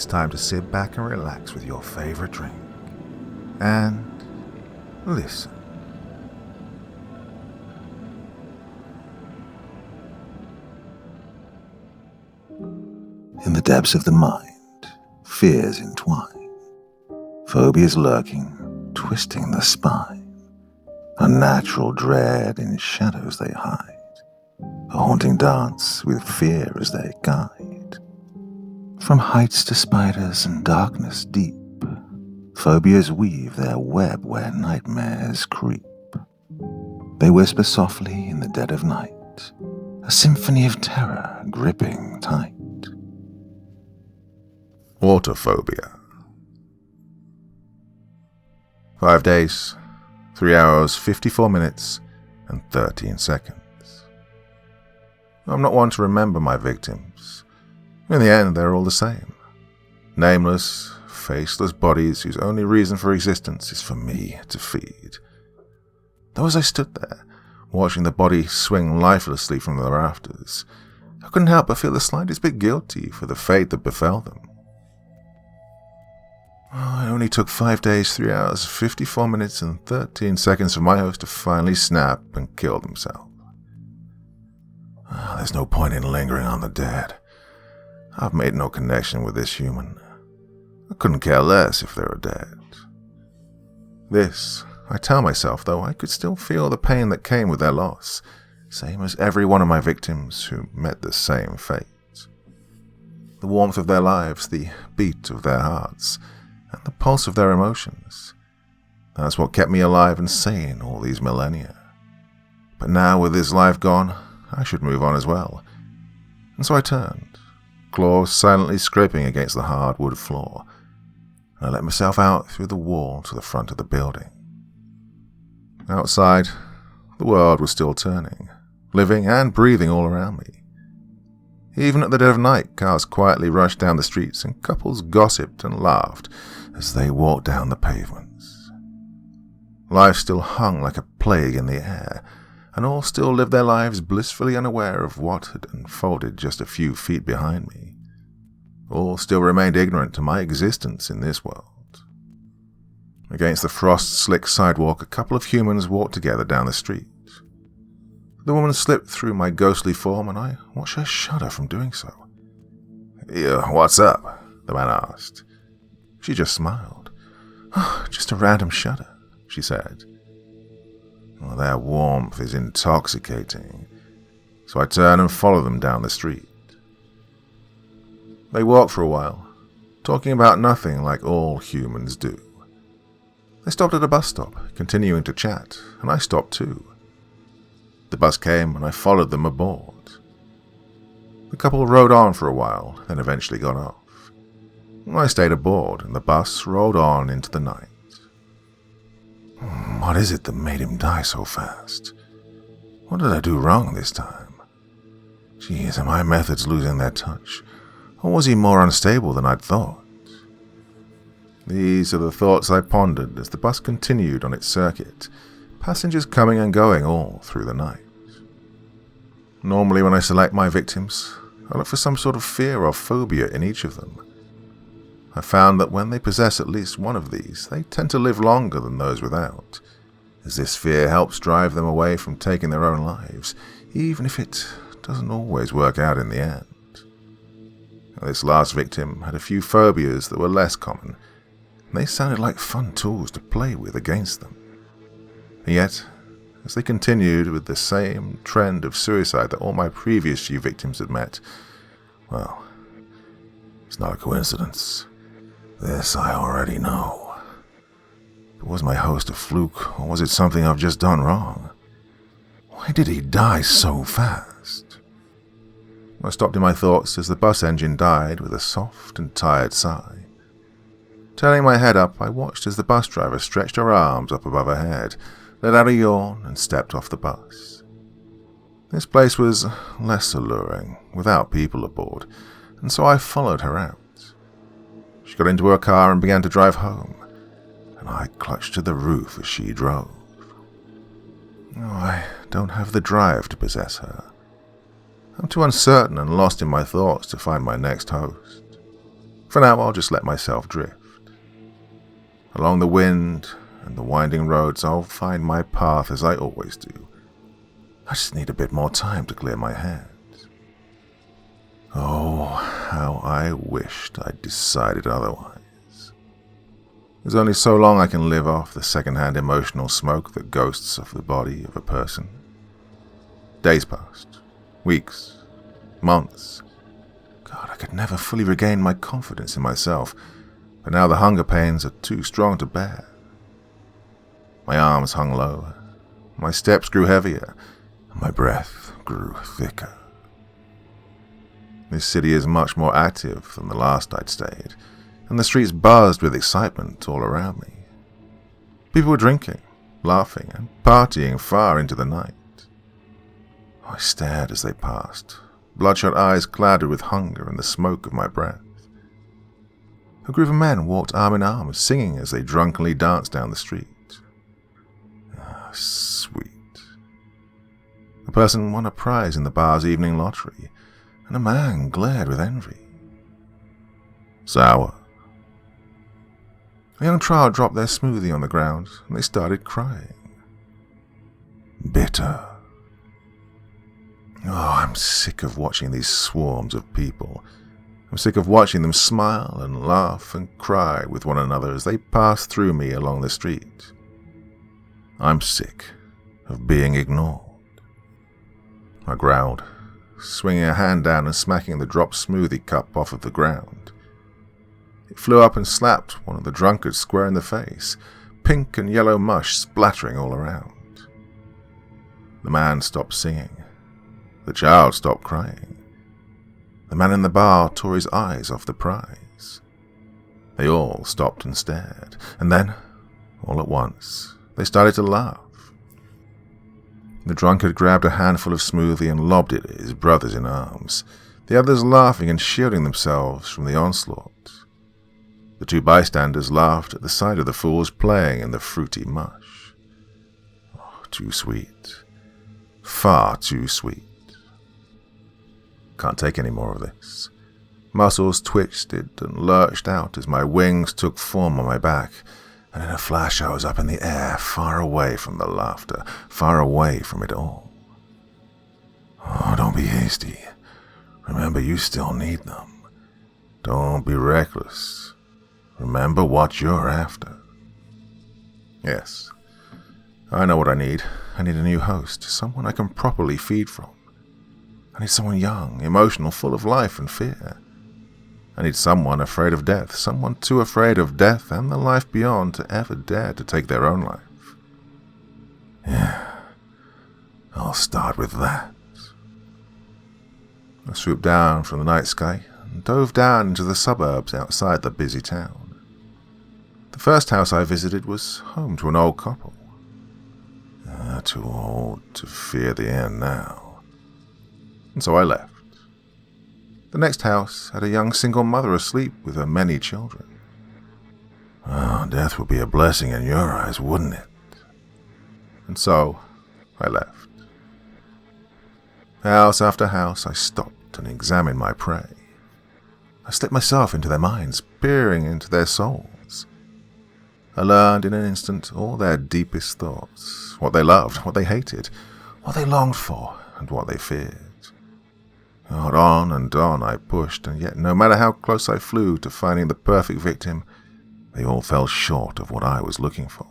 it's time to sit back and relax with your favorite drink. And listen. In the depths of the mind, fears entwine, phobias lurking, twisting the spine, unnatural dread in shadows they hide, a haunting dance with fear as their guide. From heights to spiders and darkness deep, phobias weave their web where nightmares creep. They whisper softly in the dead of night, a symphony of terror gripping tight. Autophobia. 5 days, 3 hours, 54 minutes, and 13 seconds. I'm not one to remember my victims. In the end, they're all the same. Nameless, faceless bodies whose only reason for existence is for me to feed. Though as I stood there, watching the body swing lifelessly from the rafters, I couldn't help but feel the slightest bit guilty for the fate that befell them. It only took 5 days, 3 hours, 54 minutes, and 13 seconds for my host to finally snap and kill themselves. There's no point in lingering on the dead. I've made no connection with this human. I couldn't care less if they were dead. This, I tell myself, though, I could still feel the pain that came with their loss, same as every one of my victims who met the same fate. The warmth of their lives, the beat of their hearts, and the pulse of their emotions. That's what kept me alive and sane all these millennia. But now, with his life gone, I should move on as well. And so I turned, claws silently scraping against the hard wood floor, and I let myself out through the wall to the front of the building. Outside, the world was still turning, living and breathing all around me. Even at the dead of night, cars quietly rushed down the streets and couples gossiped and laughed as they walked down the pavements. Life still hung like a plague in the air, and all still lived their lives blissfully unaware of what had unfolded just a few feet behind me. All still remained ignorant to my existence in this world. Against the frost-slick sidewalk, a couple of humans walked together down the street. The woman slipped through my ghostly form, and I watched her shudder from doing so. What's up?" the man asked. She just smiled. Just a random shudder," she said. Well, their warmth is intoxicating, so I turn and follow them down the street. They walked for a while, talking about nothing like all humans do. They stopped at a bus stop, continuing to chat, and I stopped too. The bus came, and I followed them aboard. The couple rode on for a while, then eventually got off. I stayed aboard, and the bus rolled on into the night. What is it that made him die so fast? What did I do wrong this time? Geez, are my methods losing their touch? Or was he more unstable than I'd thought? These are the thoughts I pondered as the bus continued on its circuit, passengers coming and going all through the night. Normally when I select my victims, I look for some sort of fear or phobia in each of them. I found that when they possess at least one of these, they tend to live longer than those without, as this fear helps drive them away from taking their own lives, even if it doesn't always work out in the end. This last victim had a few phobias that were less common, and they sounded like fun tools to play with against them. And yet, as they continued with the same trend of suicide that all my previous few victims had met, well, it's not a coincidence. This I already know. But was my host a fluke, or was it something I've just done wrong? Why did he die so fast? I stopped in my thoughts as the bus engine died with a soft and tired sigh. Turning my head up, I watched as the bus driver stretched her arms up above her head, let out a yawn, and stepped off the bus. This place was less alluring, without people aboard, and so I followed her out. She got into her car and began to drive home, and I clutched to the roof as she drove. I don't have the drive to possess her. I'm too uncertain and lost in my thoughts to find my next host. For now, I'll just let myself drift. Along the wind and the winding roads, I'll find my path as I always do. I just need a bit more time to clear my head. Oh, how I wished I'd decided otherwise. There's only so long I can live off the second-hand emotional smoke that ghosts off the body of a person. Days passed, weeks, months. God, I could never fully regain my confidence in myself, but now the hunger pains are too strong to bear. My arms hung low, my steps grew heavier, and my breath grew thicker. This city is much more active than the last I'd stayed, and the streets buzzed with excitement all around me. People were drinking, laughing, and partying far into the night. I stared as they passed, bloodshot eyes clouded with hunger and the smoke of my breath. A group of men walked arm in arm, singing as they drunkenly danced down the street. Ah, sweet. A person won a prize in the bar's evening lottery, and a man glared with envy. Sour. A young child dropped their smoothie on the ground, and they started crying. Bitter. Oh, I'm sick of watching these swarms of people. I'm sick of watching them smile and laugh and cry with one another as they pass through me along the street. I'm sick of being ignored. I growled, swinging a hand down and smacking the dropped smoothie cup off of the ground. It flew up and slapped one of the drunkards square in the face, pink and yellow mush splattering all around. The man stopped singing. The child stopped crying. The man in the bar tore his eyes off the prize. They all stopped and stared, and then, all at once, they started to laugh. The drunkard grabbed a handful of smoothie and lobbed it at his brothers in arms, the others laughing and shielding themselves from the onslaught. The two bystanders laughed at the sight of the fools playing in the fruity mush. Oh, too sweet. Far too sweet. Can't take any more of this. Muscles twisted and lurched out as my wings took form on my back, and in a flash I was up in the air, far away from the laughter, far away from it all. Oh, don't be hasty. Remember, you still need them. Don't be reckless. Remember what you're after. Yes, I know what I need. I need a new host, someone I can properly feed from. I need someone young, emotional, full of life and fear. I need someone afraid of death, someone too afraid of death and the life beyond to ever dare to take their own life. Yeah, I'll start with that. I swooped down from the night sky and dove down into the suburbs outside the busy town. The first house I visited was home to an old couple. Too old to fear the end now. And so I left. The next house had a young single mother asleep with her many children. Oh, death would be a blessing in your eyes, wouldn't it? And so I left. House after house, I stopped and examined my prey. I slipped myself into their minds, peering into their souls. I learned in an instant all their deepest thoughts, what they loved, what they hated, what they longed for, and what they feared. On and on I pushed, and yet no matter how close I flew to finding the perfect victim, they all fell short of what I was looking for.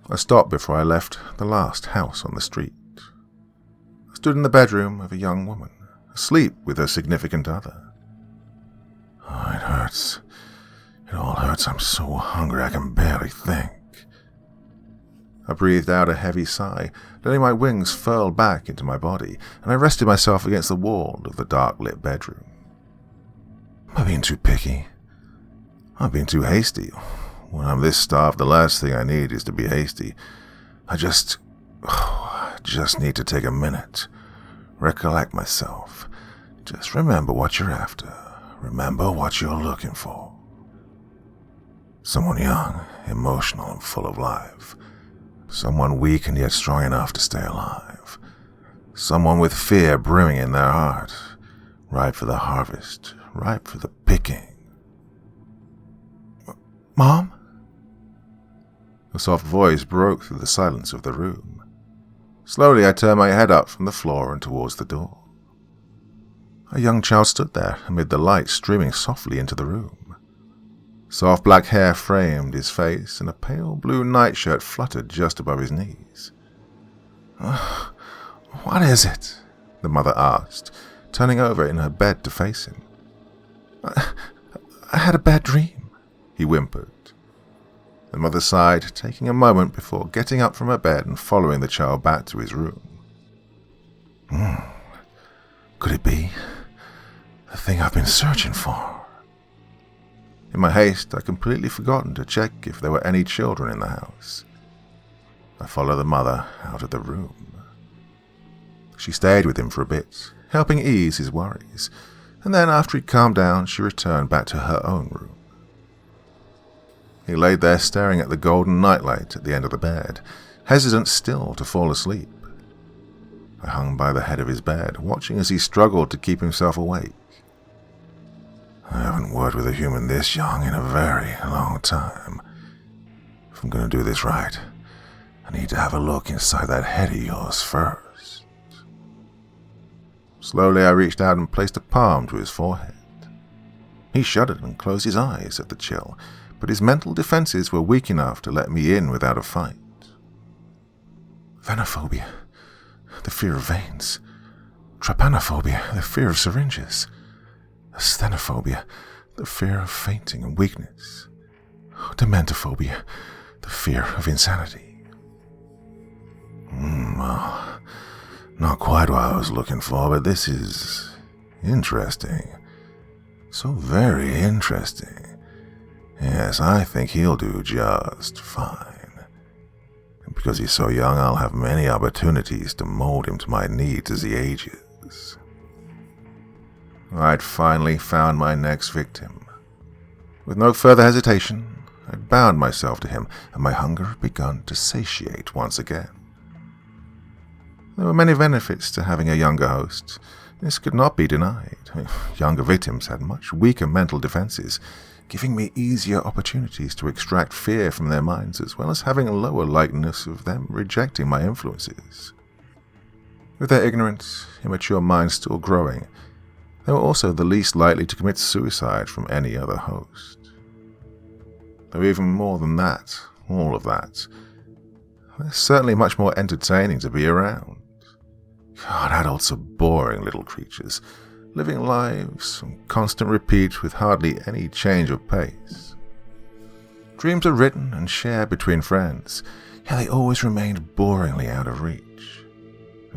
I stopped before I left the last house on the street. I stood in the bedroom of a young woman, asleep with her significant other. Oh, it hurts. It all hurts. I'm so hungry I can barely think. I breathed out a heavy sigh, letting my wings furl back into my body, and I rested myself against the wall of the dark-lit bedroom. Am I being too picky? I'm being too hasty. When I'm this starved, the last thing I need is to be hasty. I just need to take a minute, recollect myself. Just remember what you're after. Remember what you're looking for. Someone young, emotional, and full of life. Someone weak and yet strong enough to stay alive. Someone with fear brimming in their heart. Ripe for the harvest, ripe for the picking. looking. Mom? A soft voice broke through the silence of the room. Slowly I turned my head up from the floor and towards the door. A young child stood there amid the light streaming softly into the room. Soft black hair framed his face, and a pale blue nightshirt fluttered just above his knees. What is it? The mother asked, turning over in her bed to face him. I had a bad dream, he whimpered. The mother sighed, taking a moment before getting up from her bed and following the child back to his room. Could it be the thing I've been searching for? In my haste, I'd completely forgotten to check if there were any children in the house. I followed the mother out of the room. She stayed with him for a bit, helping ease his worries, and then after he'd calmed down, she returned back to her own room. He laid there staring at the golden nightlight at the end of the bed, hesitant still to fall asleep. I hung by the head of his bed, watching as he struggled to keep himself awake. I haven't worked with a human this young in a very long time. If I'm going to do this right, I need to have a look inside that head of yours first. Slowly I reached out and placed a palm to his forehead. He shuddered and closed his eyes at the chill, but his mental defenses were weak enough to let me in without a fight. Venophobia, the fear of veins. Trypanophobia, the fear of syringes. Asthenophobia, the fear of fainting and weakness. Dementophobia, the fear of insanity. Well, not quite what I was looking for, but this is interesting. So very interesting. Yes, I think he'll do just fine. And because he's so young, I'll have many opportunities to mold him to my needs as he ages. I'd finally found my next victim. With no further hesitation, I'd bound myself to him, and my hunger had begun to satiate once again. There were many benefits to having a younger host. This could not be denied. Younger victims had much weaker mental defenses, giving me easier opportunities to extract fear from their minds, as well as having a lower likeliness of them rejecting my influences. With their ignorant, immature minds still growing, they were also the least likely to commit suicide from any other host. Though even more than that, all of that, they're certainly much more entertaining to be around. God, adults are boring little creatures, living lives on constant repeat with hardly any change of pace. Dreams are written and shared between friends, yet they always remained boringly out of reach.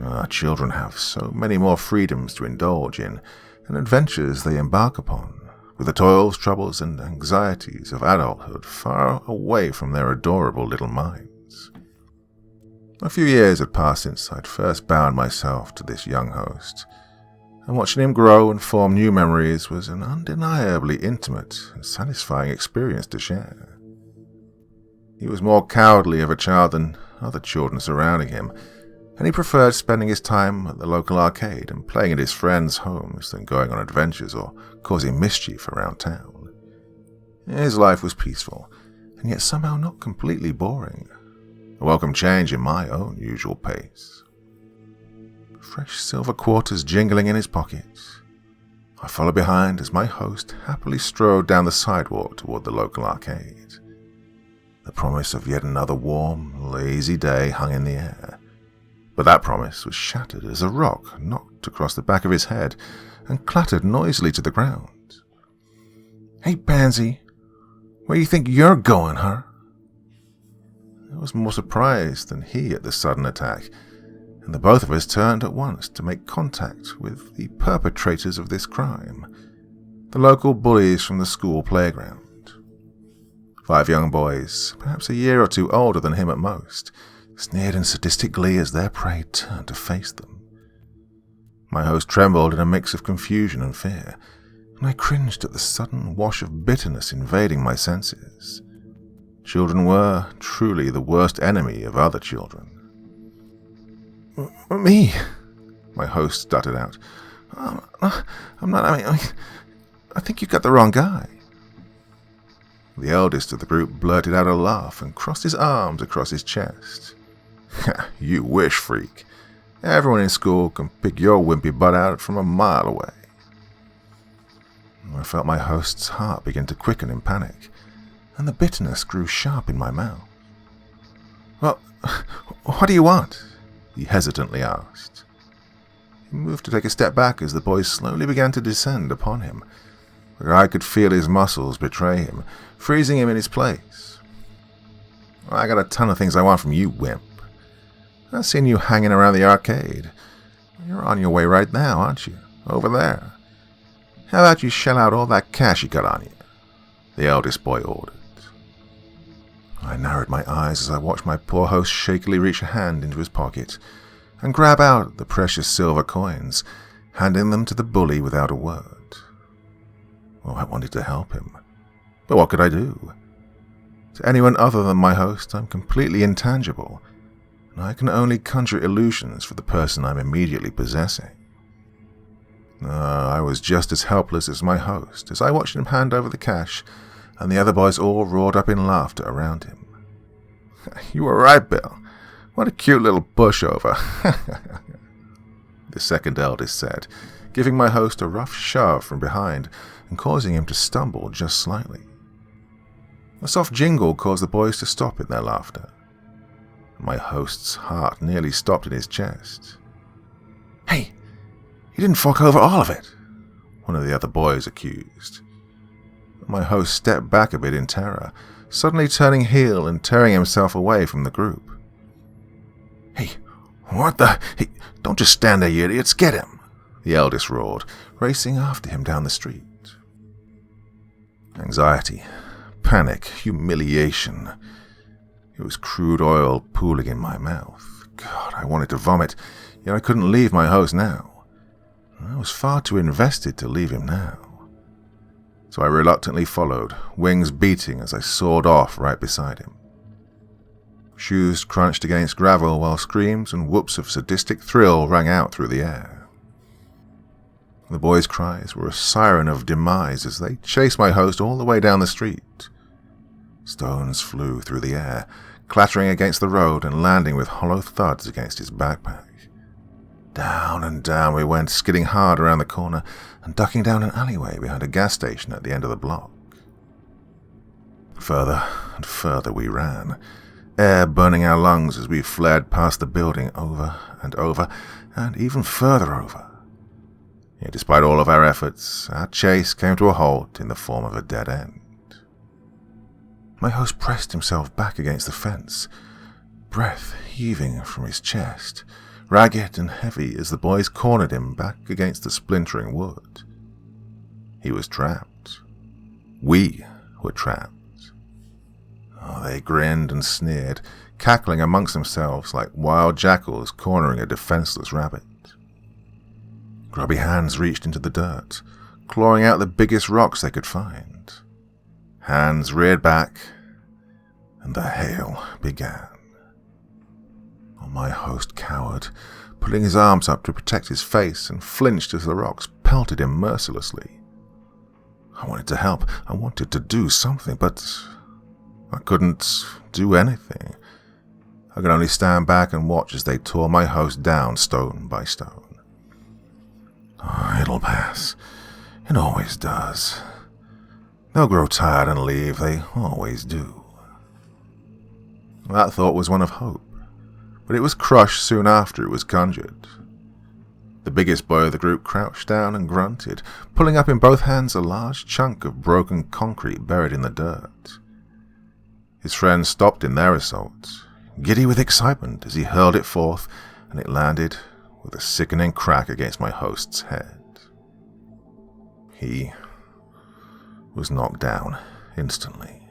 Our children have so many more freedoms to indulge in and adventures they embark upon, with the toils, troubles, and anxieties of adulthood far away from their adorable little minds. A few years had passed since I'd first bound myself to this young host, and watching him grow and form new memories was an undeniably intimate and satisfying experience to share. He was more cowardly of a child than other children surrounding him, and he preferred spending his time at the local arcade and playing at his friends' homes than going on adventures or causing mischief around town. His life was peaceful, and yet somehow not completely boring. A welcome change in my own usual pace. Fresh silver quarters jingling in his pockets, I followed behind as my host happily strode down the sidewalk toward the local arcade. The promise of yet another warm, lazy day hung in the air, but that promise was shattered as a rock knocked across the back of his head and clattered noisily to the ground. "Hey, Pansy, where do you think you're going, huh?" I was more surprised than he at the sudden attack, and the both of us turned at once to make contact with the perpetrators of this crime, the local bullies from the school playground. 5 young boys, perhaps a year or two older than him at most, sneered in sadistic glee as their prey turned to face them. My host trembled in a mix of confusion and fear, and I cringed at the sudden wash of bitterness invading my senses. Children were truly the worst enemy of other children. "Me?" my host stuttered out. I'm not, I think you got the wrong guy." The eldest of the group blurted out a laugh and crossed his arms across his chest. "You wish, freak. Everyone in school can pick your wimpy butt out from a mile away." I felt my host's heart begin to quicken in panic, and the bitterness grew sharp in my mouth. "Well, what do you want?" he hesitantly asked. He moved to take a step back as the boys slowly began to descend upon him, where I could feel his muscles betray him, freezing him in his place. "I got a ton of things I want from you, wimp. I've seen you hanging around the arcade. You're on your way right now, aren't you? Over there. How about you shell out all that cash you got on you?" the eldest boy ordered. I narrowed my eyes as I watched my poor host shakily reach a hand into his pocket and grab out the precious silver coins, handing them to the bully without a word. Oh, I wanted to help him, but what could I do? To anyone other than my host, I'm completely intangible, and I can only conjure illusions for the person I'm immediately possessing. I was just as helpless as my host as I watched him hand over the cash, and the other boys all roared up in laughter around him. "You were right, Bill. What a cute little pushover," the second eldest said, giving my host a rough shove from behind and causing him to stumble just slightly. A soft jingle caused the boys to stop in their laughter. My host's heart nearly stopped in his chest. "Hey, you didn't fork over all of it," one of the other boys accused. My host stepped back a bit in terror, suddenly turning heel and tearing himself away from the group. "Hey, what the? Hey, don't just stand there, you idiots, get him," the eldest roared, racing after him down the street. Anxiety, panic, humiliation. It was crude oil pooling in my mouth. God, I wanted to vomit, yet I couldn't leave my host now. I was far too invested to leave him now. So I reluctantly followed, wings beating as I soared off right beside him. Shoes crunched against gravel while screams and whoops of sadistic thrill rang out through the air. The boys' cries were a siren of demise as they chased my host all the way down the street. Stones flew through the air, clattering against the road and landing with hollow thuds against his backpack. Down and down we went, skidding hard around the corner and ducking down an alleyway behind a gas station at the end of the block. Further and further we ran, air burning our lungs as we flared past the building over and even further over. Yet despite all of our efforts, our chase came to a halt in the form of a dead end. My host pressed himself back against the fence, breath heaving from his chest, ragged and heavy as the boys cornered him back against the splintering wood. He was trapped. We were trapped. Oh, they grinned and sneered, cackling amongst themselves like wild jackals cornering a defenseless rabbit. Grubby hands reached into the dirt, clawing out the biggest rocks they could find. Hands reared back, and the hail began. My host cowered, putting his arms up to protect his face, and flinched as the rocks pelted him mercilessly. I wanted to help, I wanted to do something, but I couldn't do anything. I could only stand back and watch as they tore my host down stone by stone. Oh, it'll pass. It always does. They'll grow tired and leave, they always do. That thought was one of hope, but it was crushed soon after it was conjured. The biggest boy of the group crouched down and grunted, pulling up in both hands a large chunk of broken concrete buried in the dirt. His friends stopped in their assault, giddy with excitement as he hurled it forth, and it landed with a sickening crack against my host's head. He was knocked down instantly.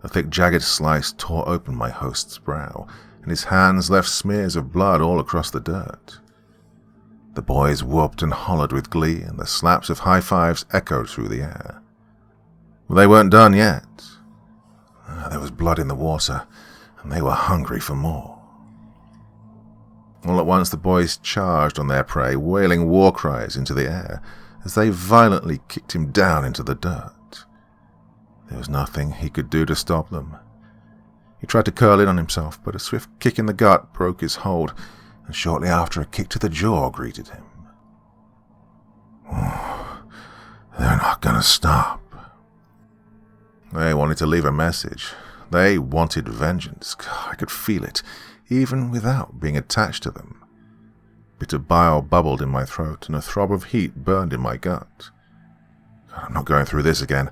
A thick jagged slice tore open my host's brow, and his hands left smears of blood all across the dirt. The boys whooped and hollered with glee, and the slaps of high fives echoed through the air. But they weren't done yet. There was blood in the water, and they were hungry for more. All at once the boys charged on their prey, wailing war cries into the air, as they violently kicked him down into the dirt. There was nothing he could do to stop them. He tried to curl in on himself, but a swift kick in the gut broke his hold, and shortly after a kick to the jaw greeted him. Oh, they're not going to stop. They wanted to leave a message. They wanted vengeance. God, I could feel it, even without being attached to them. Bitter bile bubbled in my throat, and a throb of heat burned in my gut. God, I'm not going through this again.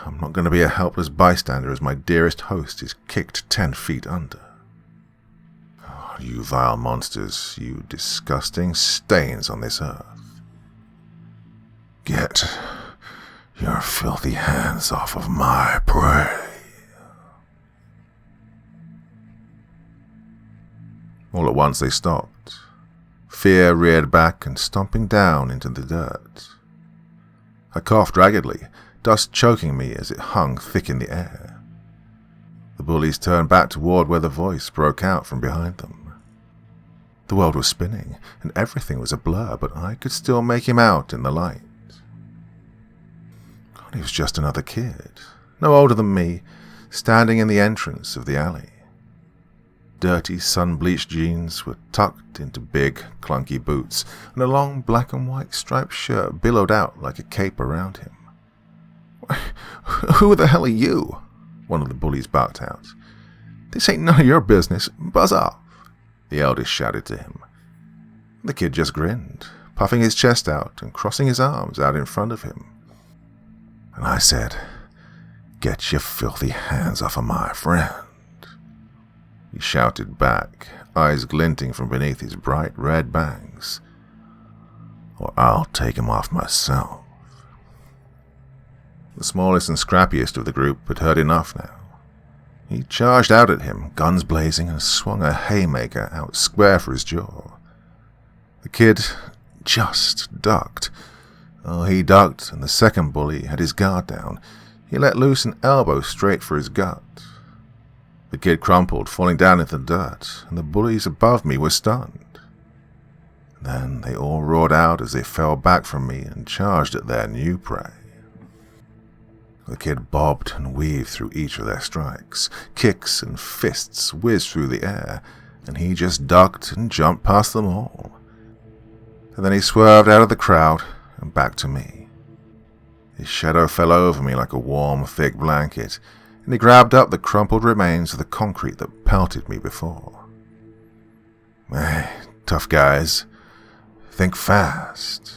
I'm not going to be a helpless bystander as my dearest host is kicked 10 feet under. Oh, you vile monsters, you disgusting stains on this earth. Get your filthy hands off of my prey. All at once they stopped. Fear reared back and stomping down into the dirt. I coughed raggedly, dust choking me as it hung thick in the air. The bullies turned back toward where the voice broke out from behind them. The world was spinning, and everything was a blur, but I could still make him out in the light. God, he was just another kid, no older than me, standing in the entrance of the alley. Dirty, sun-bleached jeans were tucked into big, clunky boots, and a long black and white striped shirt billowed out like a cape around him. "Who the hell are you?" one of the bullies barked out. "This ain't none of your business. Buzz off," the eldest shouted to him. The kid just grinned, puffing his chest out and crossing his arms out in front of him. And I said, "Get your filthy hands off of my friend." He shouted back, eyes glinting from beneath his bright red bangs. "Or I'll take him off myself." The smallest and scrappiest of the group had heard enough now. He charged out at him, guns blazing, and swung a haymaker out square for his jaw. The kid just ducked. Oh, he ducked, and the second bully had his guard down. He let loose an elbow straight for his gut. The kid crumpled, falling down into the dirt, and the bullies above me were stunned. Then they all roared out as they fell back from me and charged at their new prey. The kid bobbed and weaved through each of their strikes. Kicks and fists whizzed through the air, and he just ducked and jumped past them all. And then he swerved out of the crowd and back to me. His shadow fell over me like a warm, thick blanket, and he grabbed up the crumpled remains of the concrete that pelted me before. Hey, tough guys. Think fast.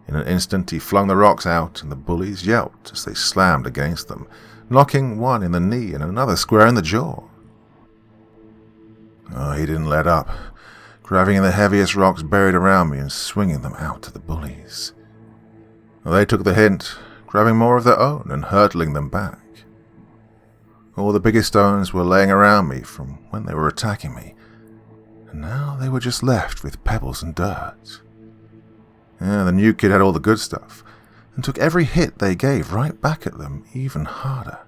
In an instant, he flung the rocks out, and the bullies yelped as they slammed against them, knocking one in the knee and another square in the jaw. Oh, he didn't let up, grabbing the heaviest rocks buried around me and swinging them out to the bullies. They took the hint, grabbing more of their own and hurtling them back. All the biggest stones were laying around me from when they were attacking me, and now they were just left with pebbles and dirt. Yeah, the new kid had all the good stuff, and took every hit they gave right back at them even harder.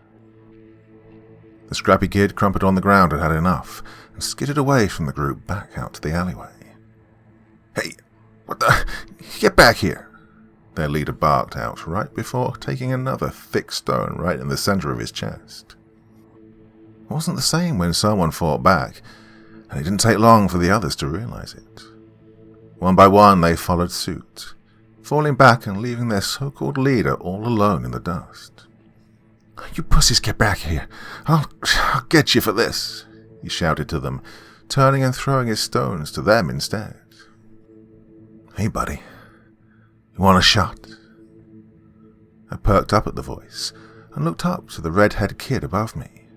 The scrappy kid crumpled on the ground and had enough, and skidded away from the group back out to the alleyway. "Hey, what the? Get back here!" their leader barked out right before taking another thick stone right in the center of his chest. It wasn't the same when someone fought back, and it didn't take long for the others to realize it. One by one, they followed suit, falling back and leaving their so-called leader all alone in the dust. "You pussies, get back here! I'll get you for this!" he shouted to them, turning and throwing his stones to them instead. "Hey, buddy, you want a shot?" I perked up at the voice and looked up to the red-haired kid above me.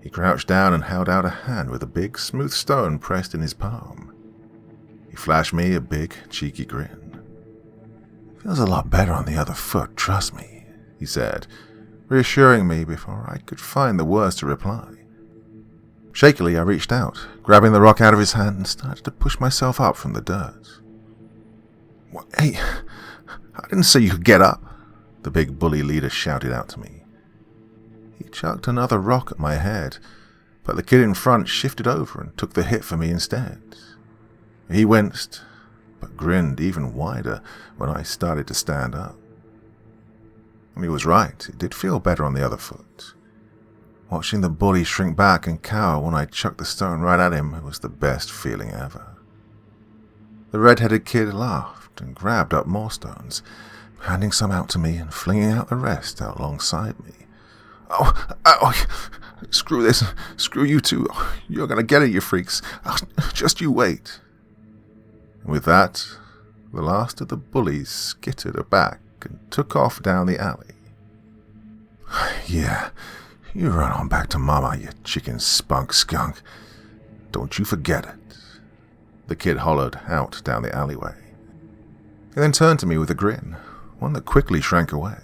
He crouched down and held out a hand with a big, smooth stone pressed in his palm. He flashed me a big, cheeky grin. "Feels a lot better on the other foot, trust me," he said, reassuring me before I could find the words to reply. Shakily, I reached out, grabbing the rock out of his hand and started to push myself up from the dirt. "Hey, I didn't say you could get up," the big bully leader shouted out to me. He chucked another rock at my head, but the kid in front shifted over and took the hit for me instead. He winced, but grinned even wider when I started to stand up. And he was right, it did feel better on the other foot. Watching the bully shrink back and cower when I chucked the stone right at him was the best feeling ever. The red-headed kid laughed and grabbed up more stones, handing some out to me and flinging out the rest out alongside me. Oh, screw this, screw you too, you're gonna get it, you freaks, just you wait. And with that, the last of the bullies skittered back and took off down the alley. Yeah, you run on back to Mama, you chicken spunk skunk. Don't you forget it. The kid hollered out down the alleyway. He then turned to me with a grin, one that quickly shrank away.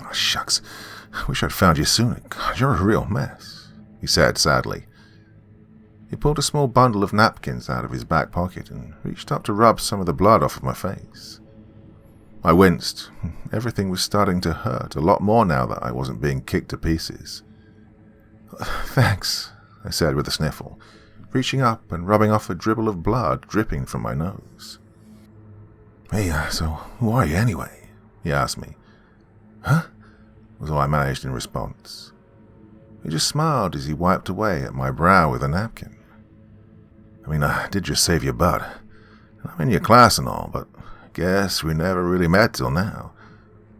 Oh, shucks, I wish I'd found you sooner. God, you're a real mess, he said sadly. He pulled a small bundle of napkins out of his back pocket and reached up to rub some of the blood off of my face. I winced. Everything was starting to hurt a lot more now that I wasn't being kicked to pieces. Thanks, I said with a sniffle, reaching up and rubbing off a dribble of blood dripping from my nose. Hey, so who are you anyway? He asked me. Huh? Was all I managed in response. He just smiled as he wiped away at my brow with a napkin. I mean, I did just save your butt. I'm in your class and all, but I guess we never really met till now.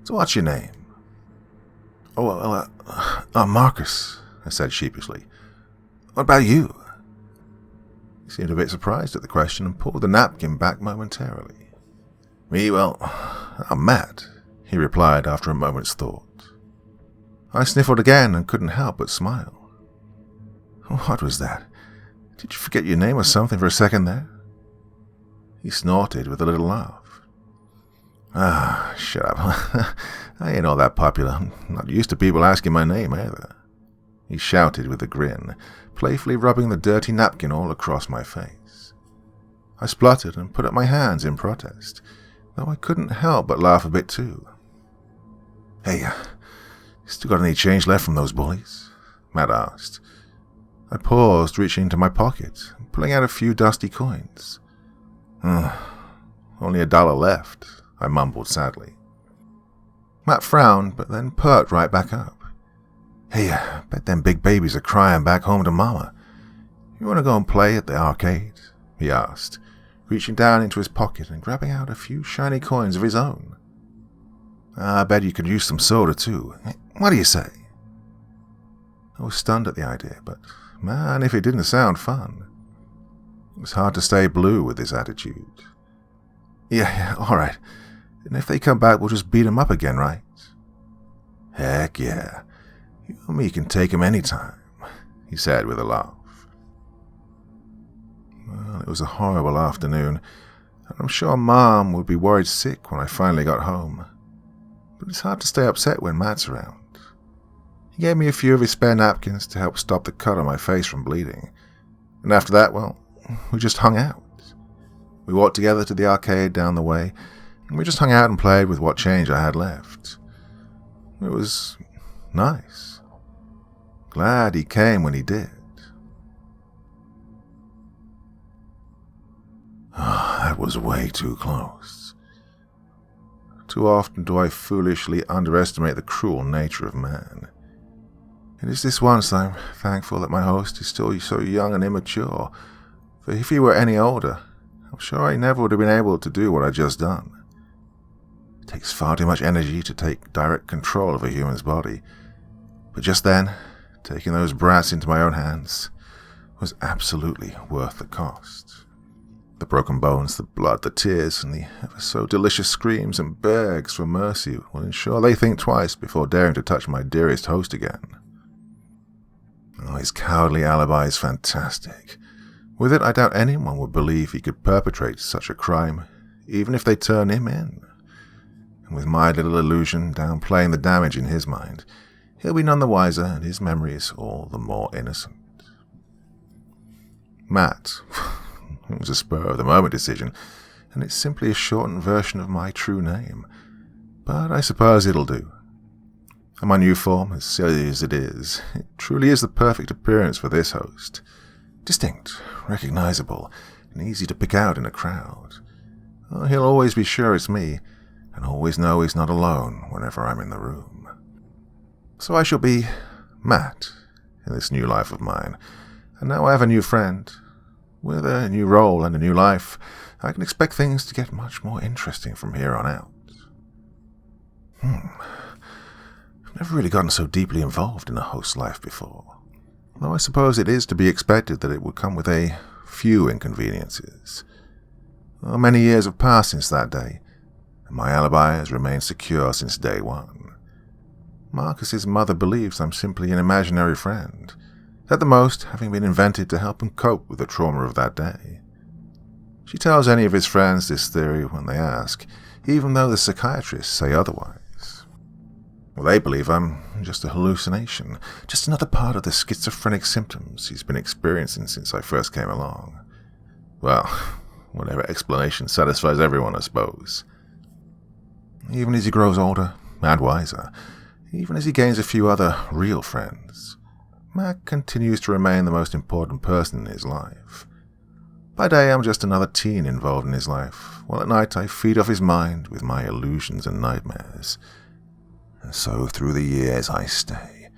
So what's your name? Oh, well, Marcus, I said sheepishly. What about you? He seemed a bit surprised at the question and pulled the napkin back momentarily. Me, well, I'm Matt, he replied after a moment's thought. I sniffled again and couldn't help but smile. What was that? Did you forget your name or something for a second there? He snorted with a little laugh. Ah, shut up. I ain't all that popular. I'm not used to people asking my name either. He shouted with a grin, playfully rubbing the dirty napkin all across my face. I spluttered and put up my hands in protest, though I couldn't help but laugh a bit too. Hey, still got any change left from those bullies? Matt asked. I paused, reaching into my pocket, pulling out a few dusty coins. Only $1 left, I mumbled sadly. Matt frowned, but then perked right back up. Hey, bet them big babies are crying back home to Mama. You want to go and play at the arcade? He asked, reaching down into his pocket and grabbing out a few shiny coins of his own. I bet you could use some soda too. What do you say? I was stunned at the idea, but man, if it didn't sound fun. It was hard to stay blue with this attitude. Yeah, alright. And if they come back, we'll just beat them up again, right? Heck yeah. You and me can take them anytime, he said with a laugh. Well, it was a horrible afternoon, and I'm sure Mom would be worried sick when I finally got home. But it's hard to stay upset when Matt's around. He gave me a few of his spare napkins to help stop the cut on my face from bleeding. And after that, well, we just hung out. We walked together to the arcade down the way, and we just hung out and played with what change I had left. It was nice. Glad he came when he did. That was way too close. Too often do I foolishly underestimate the cruel nature of man. It is this once I'm thankful that my host is still so young and immature, for if he were any older, I'm sure I never would have been able to do what I just done. It takes far too much energy to take direct control of a human's body, but just then, taking those brats into my own hands was absolutely worth the cost. The broken bones, the blood, the tears, and the ever-so-delicious screams and begs for mercy will ensure they think twice before daring to touch my dearest host again. Oh, his cowardly alibi is fantastic. With it, I doubt anyone would believe he could perpetrate such a crime, even if they turn him in. And with my little illusion downplaying the damage in his mind, he'll be none the wiser and his memory is all the more innocent. Matt. It was a spur-of-the-moment decision, and it's simply a shortened version of my true name. But I suppose it'll do. And my new form, as silly as it truly is the perfect appearance for this host. Distinct, recognizable, and easy to pick out in a crowd. He'll always be sure it's me, and always know he's not alone whenever I'm in the room. So I shall be Matt in this new life of mine, and now I have a new friend. With a new role and a new life, I can expect things to get much more interesting from here on out. I've never really gotten so deeply involved in a host's life before, though I suppose it is to be expected that it would come with a few inconveniences. Many years have passed since that day, and my alibi has remained secure since day one. Marcus's mother believes I'm simply an imaginary friend, at the most having been invented to help him cope with the trauma of that day. She tells any of his friends this theory when they ask, even though the psychiatrists say otherwise. Well, they believe I'm just a hallucination, just another part of the schizophrenic symptoms he's been experiencing since I first came along. Well, whatever explanation satisfies everyone, I suppose. Even as he grows older and wiser, even as he gains a few other real friends, Mac continues to remain the most important person in his life. By day, I'm just another teen involved in his life, while at night I feed off his mind with my illusions and nightmares. And so through the years I stay,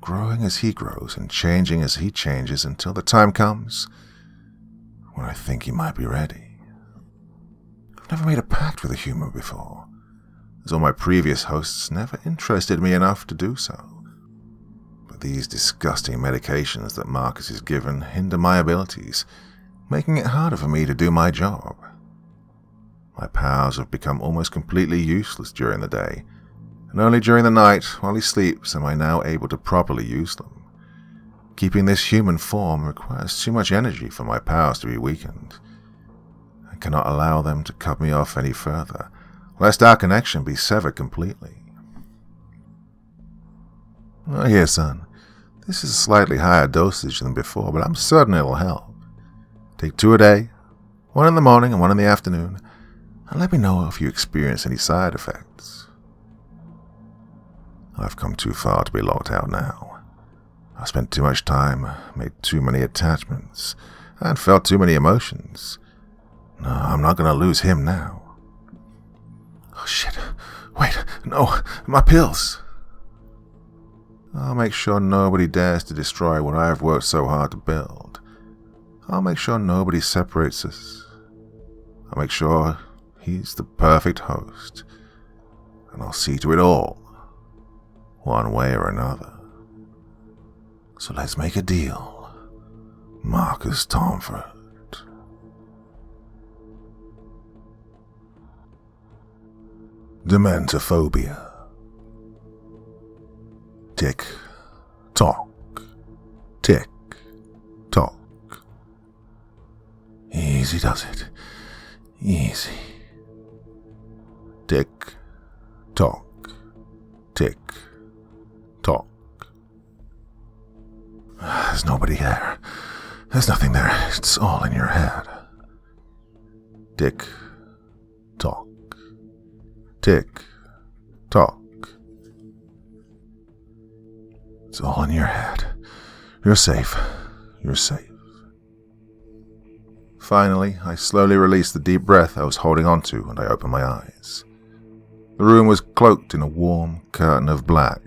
growing as he grows and changing as he changes until the time comes when I think he might be ready. I've never made a pact with a human before, as all my previous hosts never interested me enough to do so. But these disgusting medications that Marcus is given hinder my abilities, making it harder for me to do my job. My powers have become almost completely useless during the day, and only during the night, while he sleeps, am I now able to properly use them. Keeping this human form requires too much energy for my powers to be weakened. I cannot allow them to cut me off any further, lest our connection be severed completely. Here, son, this is a slightly higher dosage than before, but I'm certain it'll help. Take 2 a day, 1 in the morning and 1 in the afternoon, and let me know if you experience any side effects. I've come too far to be locked out now. I've spent too much time, made too many attachments, and felt too many emotions. No, I'm not going to lose him now. Oh, shit. Wait, no, my pills. I'll make sure nobody dares to destroy what I've worked so hard to build. I'll make sure nobody separates us. I'll make sure he's the perfect host. And I'll see to it all, one way or another. So let's make a deal, Marcus Tomford. Dementophobia. Tick, tock, tick, tock. Easy does it. Easy. Tick, tock, tick, tock. There's nobody there. There's nothing there. It's all in your head. Tick, tock, tick, tock. It's all in your head. You're safe. You're safe. Finally, I slowly released the deep breath I was holding onto, and I opened my eyes. The room was cloaked in a warm curtain of black,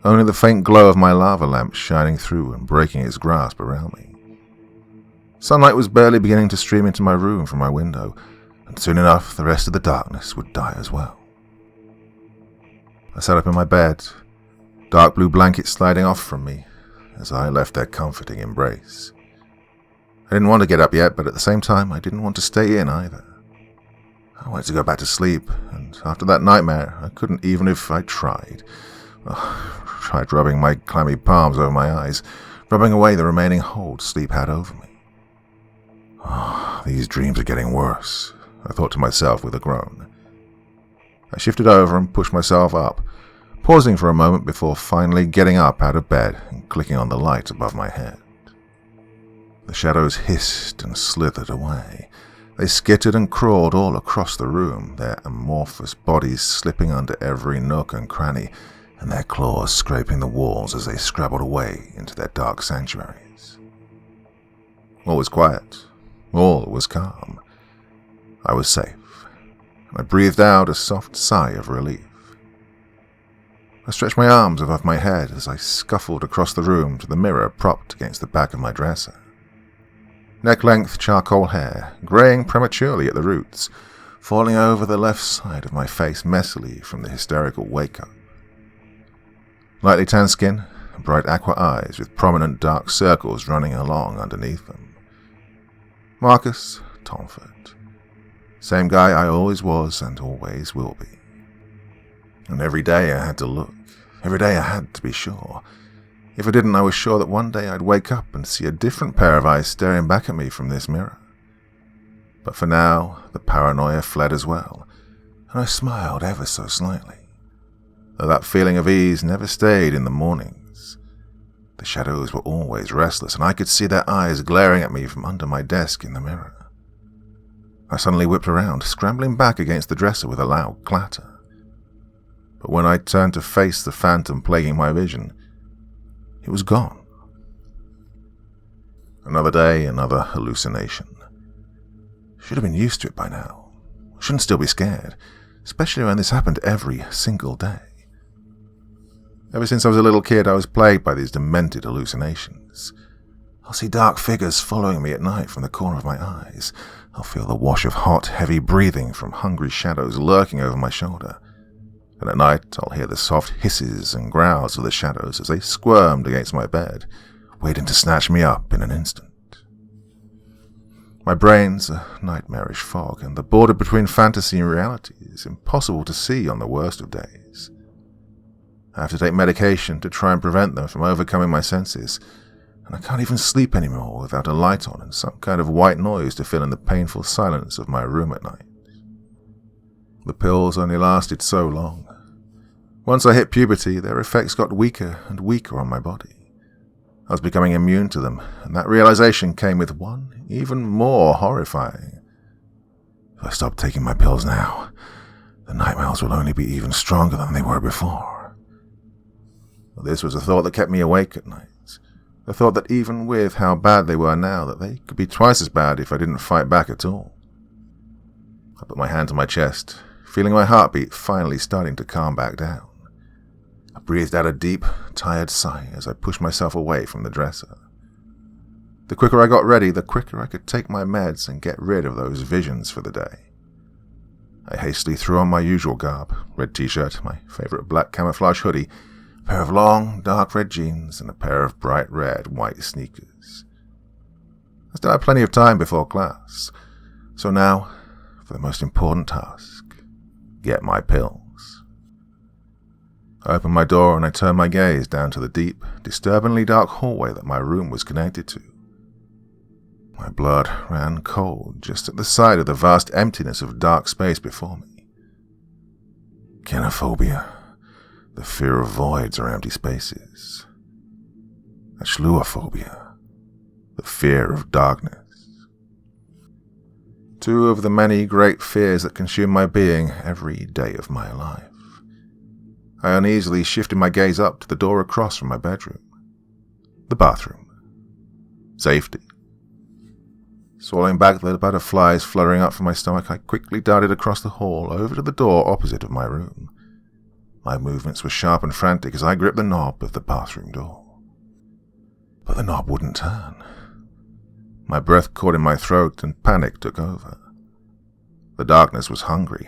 only the faint glow of my lava lamp shining through and breaking its grasp around me. Sunlight was barely beginning to stream into my room from my window, and soon enough the rest of the darkness would die as well. I sat up in my bed, dark blue blanket sliding off from me as I left their comforting embrace. I didn't want to get up yet, but at the same time I didn't want to stay in either. I wanted to go back to sleep, and after that nightmare I couldn't even if I tried. Tried rubbing my clammy palms over my eyes, rubbing away the remaining hold sleep had over me. These dreams are getting worse, I thought to myself with a groan. I shifted over and pushed myself up, pausing for a moment before finally getting up out of bed and clicking on the light above my head. The shadows hissed and slithered away. They skittered and crawled all across the room, their amorphous bodies slipping under every nook and cranny, and their claws scraping the walls as they scrabbled away into their dark sanctuaries. All was quiet, All was calm. I was safe. I breathed out a soft sigh of relief. I stretched my arms above my head as I scuffled across the room to the mirror propped against the back of my dresser. Neck-length charcoal hair, greying prematurely at the roots, falling over the left side of my face messily from the hysterical wake-up. Lightly tanned skin, bright aqua eyes with prominent dark circles running along underneath them. Marcus Tomford. Same guy I always was and always will be. And every day I had to look. Every day I had to be sure. If I didn't, I was sure that one day I'd wake up and see a different pair of eyes staring back at me from this mirror. But for now, the paranoia fled as well, and I smiled ever so slightly. Though that feeling of ease never stayed in the mornings. The shadows were always restless, and I could see their eyes glaring at me from under my desk in the mirror. I suddenly whipped around, scrambling back against the dresser with a loud clatter. But when I turned to face the phantom plaguing my vision, it was gone. Another day, another hallucination. Should have been used to it by now. Shouldn't still be scared, especially when this happened every single day. Ever since I was a little kid, I was plagued by these demented hallucinations. I'll see dark figures following me at night from the corner of my eyes. I'll feel the wash of hot, heavy breathing from hungry shadows lurking over my shoulder. And at night, I'll hear the soft hisses and growls of the shadows as they squirmed against my bed, waiting to snatch me up in an instant. My brain's a nightmarish fog, and the border between fantasy and reality is impossible to see on the worst of days. I have to take medication to try and prevent them from overcoming my senses, and I can't even sleep anymore without a light on and some kind of white noise to fill in the painful silence of my room at night. The pills only lasted so long. Once I hit puberty, their effects got weaker and weaker on my body. I was becoming immune to them, and that realization came with one even more horrifying. If I stop taking my pills now, the nightmares will only be even stronger than they were before. This was a thought that kept me awake at night. The thought that even with how bad they were now, that they could be twice as bad if I didn't fight back at all. I put my hand to my chest, feeling my heartbeat finally starting to calm back down. I breathed out a deep, tired sigh as I pushed myself away from the dresser. The quicker I got ready, the quicker I could take my meds and get rid of those visions for the day. I hastily threw on my usual garb, red t-shirt, my favorite black camouflage hoodie, a pair of long, dark red jeans, and a pair of bright red white sneakers. I still had plenty of time before class, so now, for the most important task, get my pills. I opened my door and I turned my gaze down to the deep, disturbingly dark hallway that my room was connected to. My blood ran cold just at the sight of the vast emptiness of dark space before me. Phobia, the fear of voids or empty spaces. Phobia, the fear of darkness. Two of the many great fears that consume my being every day of my life. I uneasily shifted my gaze up to the door across from my bedroom. The bathroom. Safety. Swallowing back the butterflies fluttering up from my stomach, I quickly darted across the hall over to the door opposite of my room. My movements were sharp and frantic as I gripped the knob of the bathroom door. But the knob wouldn't turn. My breath caught in my throat and panic took over. The darkness was hungry.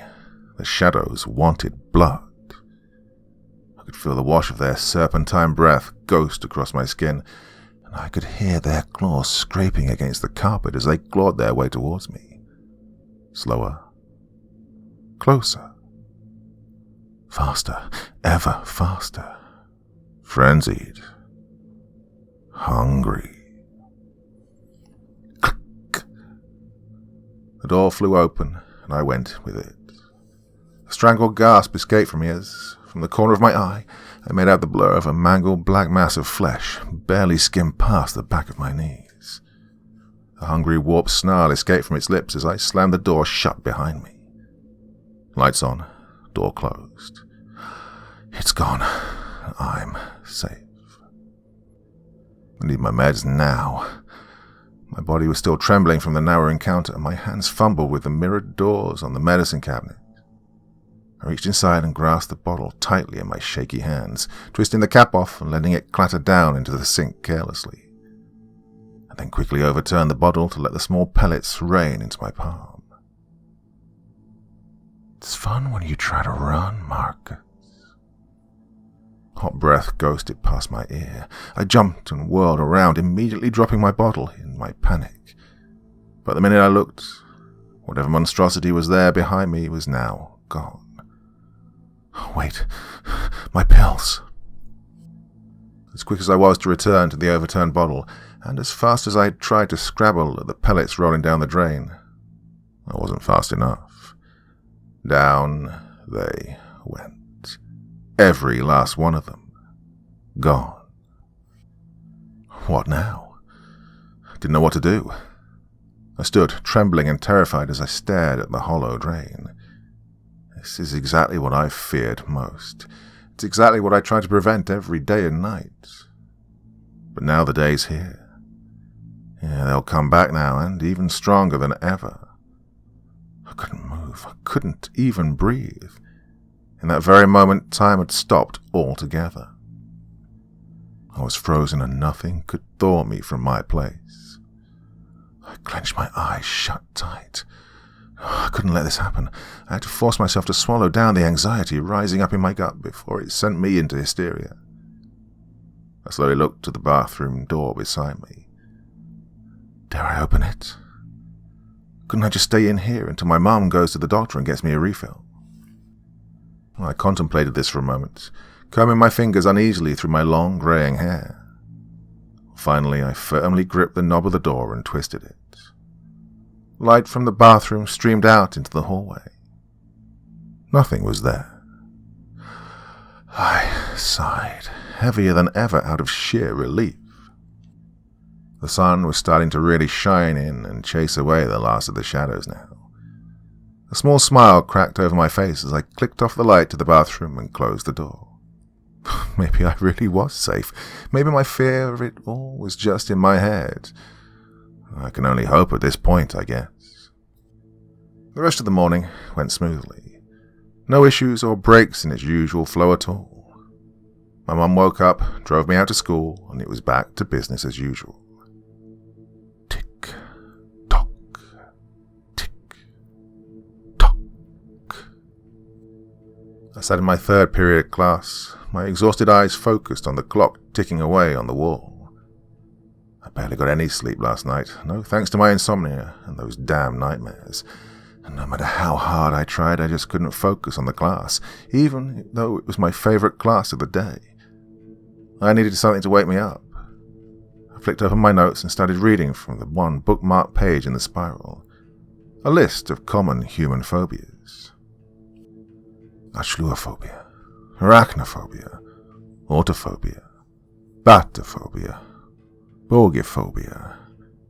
The shadows wanted blood. I could feel the wash of their serpentine breath ghost across my skin, and I could hear their claws scraping against the carpet as they clawed their way towards me. Slower. Closer. Faster. Ever faster. Frenzied. Hungry. Click. The door flew open, and I went with it. A strangled gasp escaped from me as, from the corner of my eye, I made out the blur of a mangled black mass of flesh, barely skimmed past the back of my knees. A hungry, warped snarl escaped from its lips as I slammed the door shut behind me. Lights on, door closed. It's gone. I'm safe. I need my meds now. My body was still trembling from the narrow encounter, and my hands fumbled with the mirrored doors on the medicine cabinet. I reached inside and grasped the bottle tightly in my shaky hands, twisting the cap off and letting it clatter down into the sink carelessly. I then quickly overturned the bottle to let the small pellets rain into my palm. It's fun when you try to run, Marcus. Hot breath ghosted past my ear. I jumped and whirled around, immediately dropping my bottle in my panic. But the minute I looked, whatever monstrosity was there behind me was now gone. Wait, my pills. As quick as I was to return to the overturned bottle, and as fast as I tried to scrabble at the pellets rolling down the drain, I wasn't fast enough. Down they went. Every last one of them. Gone. What now? I didn't know what to do. I stood, trembling and terrified as I stared at the hollow drain. This is exactly what I feared most. It's exactly what I try to prevent every day and night. But now the day's here. Yeah, they'll come back now, and even stronger than ever. I couldn't move. I couldn't even breathe. In that very moment, time had stopped altogether. I was frozen and nothing could thaw me from my place. I clenched my eyes shut tight. I couldn't let this happen. I had to force myself to swallow down the anxiety rising up in my gut before it sent me into hysteria. I slowly looked to the bathroom door beside me. Dare I open it? Couldn't I just stay in here until my mum goes to the doctor and gets me a refill? I contemplated this for a moment, combing my fingers uneasily through my long greying hair. Finally, I firmly gripped the knob of the door and twisted it. Light from the bathroom streamed out into the hallway. Nothing was there. I sighed, heavier than ever out of sheer relief. The sun was starting to really shine in and chase away the last of the shadows now. A small smile cracked over my face as I clicked off the light to the bathroom and closed the door. Maybe I really was safe. Maybe my fear of it all was just in my head. I can only hope at this point, I guess. The rest of the morning went smoothly. No issues or breaks in its usual flow at all. My mum woke up, drove me out to school, and it was back to business as usual. Tick-tock, tick-tock. I sat in my third period class, my exhausted eyes focused on the clock ticking away on the wall. I barely got any sleep last night, no thanks to my insomnia and those damn nightmares. And no matter how hard I tried, I just couldn't focus on the class, even though it was my favorite class of the day. I needed something to wake me up. I flicked open my notes and started reading from the one bookmarked page in the spiral. A list of common human phobias. Nosleep, arachnophobia, autophobia, batophobia, bogophobia,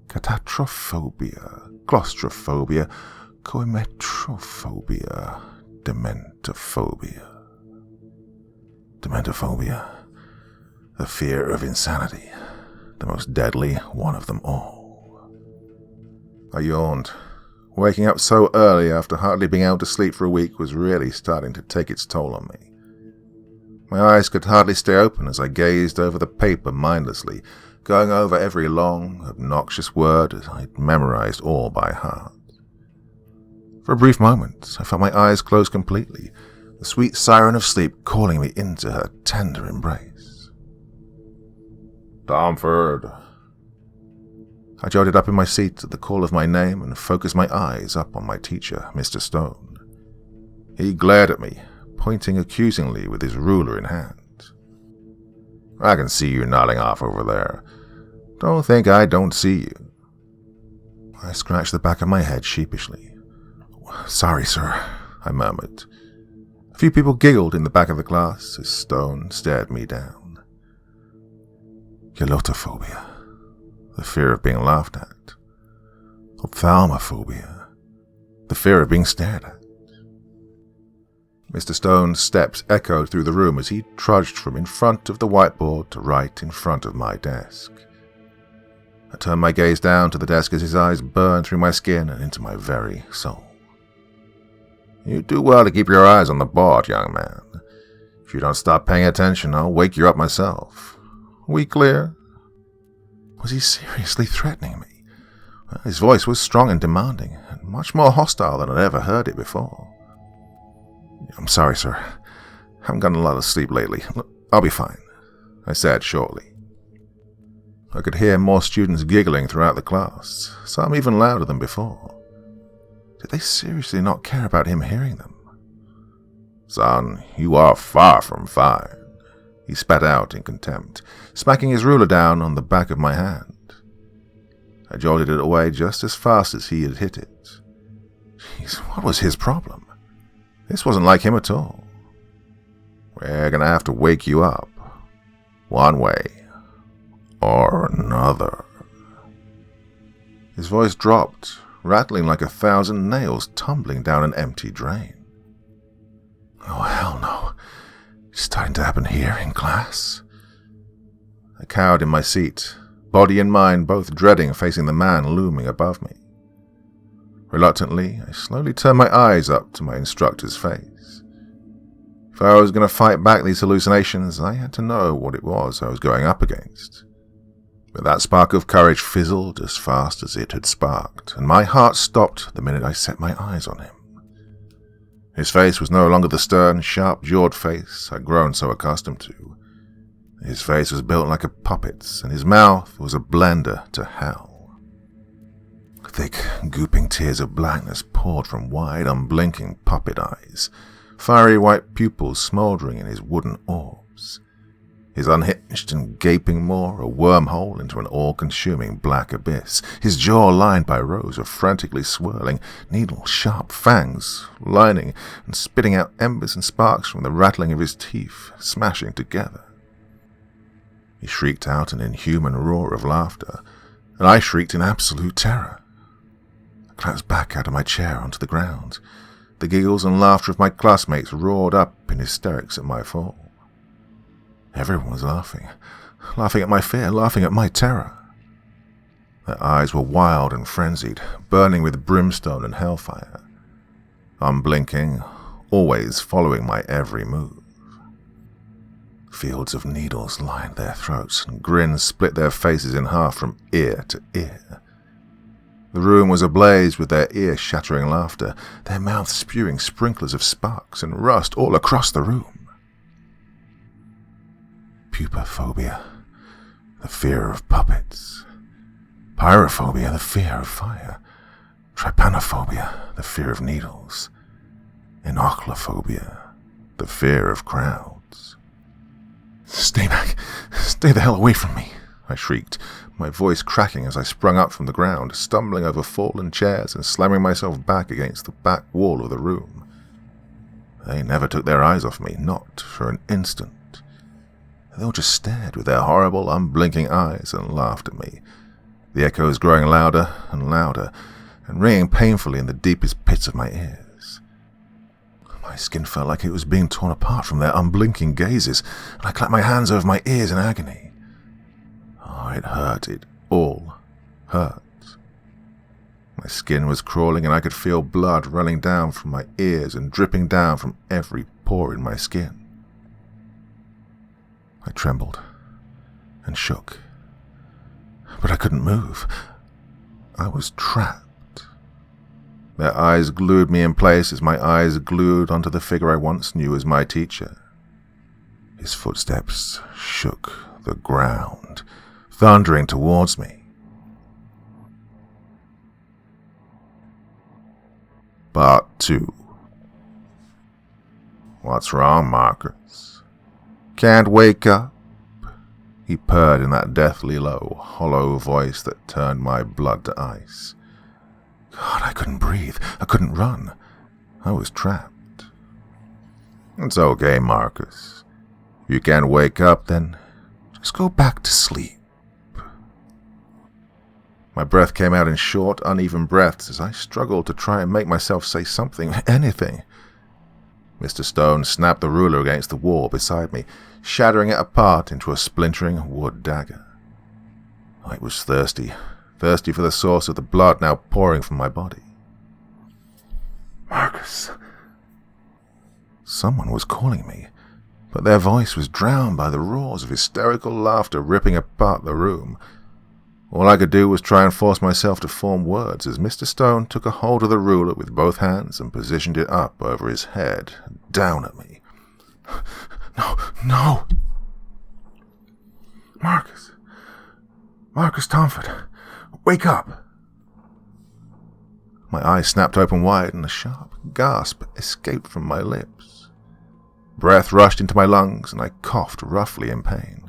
catastrophophobia, claustrophobia, coimetrophobia, dementophobia. Dementophobia, the fear of insanity, the most deadly one of them all. I yawned. Waking up so early after hardly being able to sleep for a week was really starting to take its toll on me. My eyes could hardly stay open as I gazed over the paper mindlessly, going over every long, obnoxious word as I'd memorized all by heart. For a brief moment, I felt my eyes close completely, the sweet siren of sleep calling me into her tender embrace. Domford. I jolted up in my seat at the call of my name and focused my eyes up on my teacher, Mr. Stone. He glared at me, pointing accusingly with his ruler in hand. I can see you nodding off over there. Don't think I don't see you. I scratched the back of my head sheepishly. Sorry, sir, I murmured. A few people giggled in the back of the class as Stone stared me down. Autophobia, the fear of being laughed at. Ophthalmophobia, the fear of being stared at. Mr. Stone's steps echoed through the room as he trudged from in front of the whiteboard to right in front of my desk. I turned my gaze down to the desk as his eyes burned through my skin and into my very soul. You do well to keep your eyes on the board, young man. If you don't stop paying attention, I'll wake you up myself. We clear? Was he seriously threatening me? Well, his voice was strong and demanding, and much more hostile than I'd ever heard it before. I'm sorry, sir. Haven't gotten a lot of sleep lately. I'll be fine, I said shortly. I could hear more students giggling throughout the class, some even louder than before. Did they seriously not care about him hearing them? Son, you are far from fine, he spat out in contempt, smacking his ruler down on the back of my hand. I jolted it away just as fast as he had hit it. Jeez, what was his problem? This wasn't like him at all. We're gonna have to wake you up, one way or another. His voice dropped, rattling like 1,000 nails tumbling down an empty drain. Oh, hell no. It's starting to happen here in class. I cowered in my seat, body and mind both dreading facing the man looming above me. Reluctantly, I slowly turned my eyes up to my instructor's face. If I was going to fight back these hallucinations, I had to know what it was I was going up against. But that spark of courage fizzled as fast as it had sparked, and my heart stopped the minute I set my eyes on him. His face was no longer the stern, sharp-jawed face I'd grown so accustomed to. His face was built like a puppet's, and his mouth was a blender to hell. Thick, gooping tears of blackness poured from wide, unblinking puppet eyes, fiery white pupils smouldering in his wooden orbs. His unhinged and gaping maw a wormhole into an all-consuming black abyss, his jaw lined by rows of frantically swirling, needle-sharp fangs, lining and spitting out embers and sparks from the rattling of his teeth, smashing together. He shrieked out an inhuman roar of laughter, and I shrieked in absolute terror. I collapsed back out of my chair onto the ground. The giggles and laughter of my classmates roared up in hysterics at my fall. Everyone was laughing at my fear, laughing at my terror. Their eyes were wild and frenzied, burning with brimstone and hellfire. Unblinking, always following my every move. Fields of needles lined their throats, and grins split their faces in half from ear to ear. The room was ablaze with their ear-shattering laughter, their mouths spewing sprinklers of sparks and rust all across the room. Pupaphobia, the fear of puppets. Pyrophobia, the fear of fire. Trypanophobia, the fear of needles. Inoculophobia, the fear of crowds. Stay back! Stay the hell away from me! I shrieked, my voice cracking as I sprung up from the ground, stumbling over fallen chairs and slamming myself back against the back wall of the room. They never took their eyes off me, not for an instant. They all just stared with their horrible, unblinking eyes and laughed at me, the echoes growing louder and louder, and ringing painfully in the deepest pits of my ears. My skin felt like it was being torn apart from their unblinking gazes, and I clapped my hands over my ears in agony. Oh, it hurt. It all hurt. My skin was crawling, and I could feel blood running down from my ears and dripping down from every pore in my skin. I trembled and shook, but I couldn't move. I was trapped. Their eyes glued me in place as my eyes glued onto the figure I once knew as my teacher. His footsteps shook the ground, thundering towards me. Part 2. What's wrong, Marcus? Can't wake up? He purred in that deathly low, hollow voice that turned my blood to ice. God, I couldn't breathe. I couldn't run. I was trapped. It's okay, Marcus. If you can't wake up, then just go back to sleep. My breath came out in short, uneven breaths as I struggled to try and make myself say something, anything. Mr. Stone snapped the ruler against the wall beside me, shattering it apart into a splintering wood dagger. I was thirsty for the source of the blood now pouring from my body. Marcus. Someone was calling me, but their voice was drowned by the roars of hysterical laughter ripping apart the room. All I could do was try and force myself to form words as Mr. Stone took a hold of the ruler with both hands and positioned it up over his head, down at me. No! Marcus Tomford, wake up! My eyes snapped open wide and a sharp gasp escaped from my lips. Breath rushed into my lungs and I coughed roughly in pain.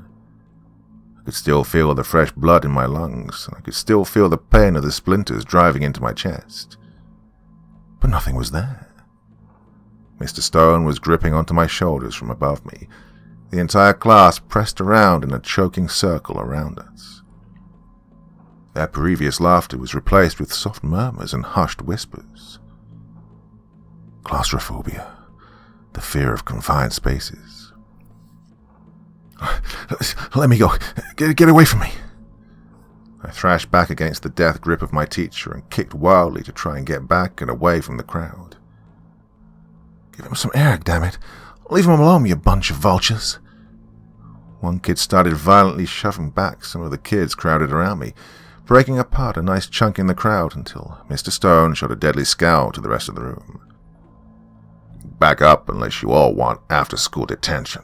I could still feel the fresh blood in my lungs, and I could still feel the pain of the splinters driving into my chest. But nothing was there. Mr. Stone was gripping onto my shoulders from above me, the entire class pressed around in a choking circle around us. Their previous laughter was replaced with soft murmurs and hushed whispers. Claustrophobia, the fear of confined spaces. Let me go. Get away from me. I thrashed back against the death grip of my teacher and kicked wildly to try and get back and away from the crowd. Give him some air, damn it. Leave him alone, you bunch of vultures. One kid started violently shoving back some of the kids crowded around me, breaking apart a nice chunk in the crowd until Mr. Stone shot a deadly scowl to the rest of the room. Back up unless you all want after-school detention,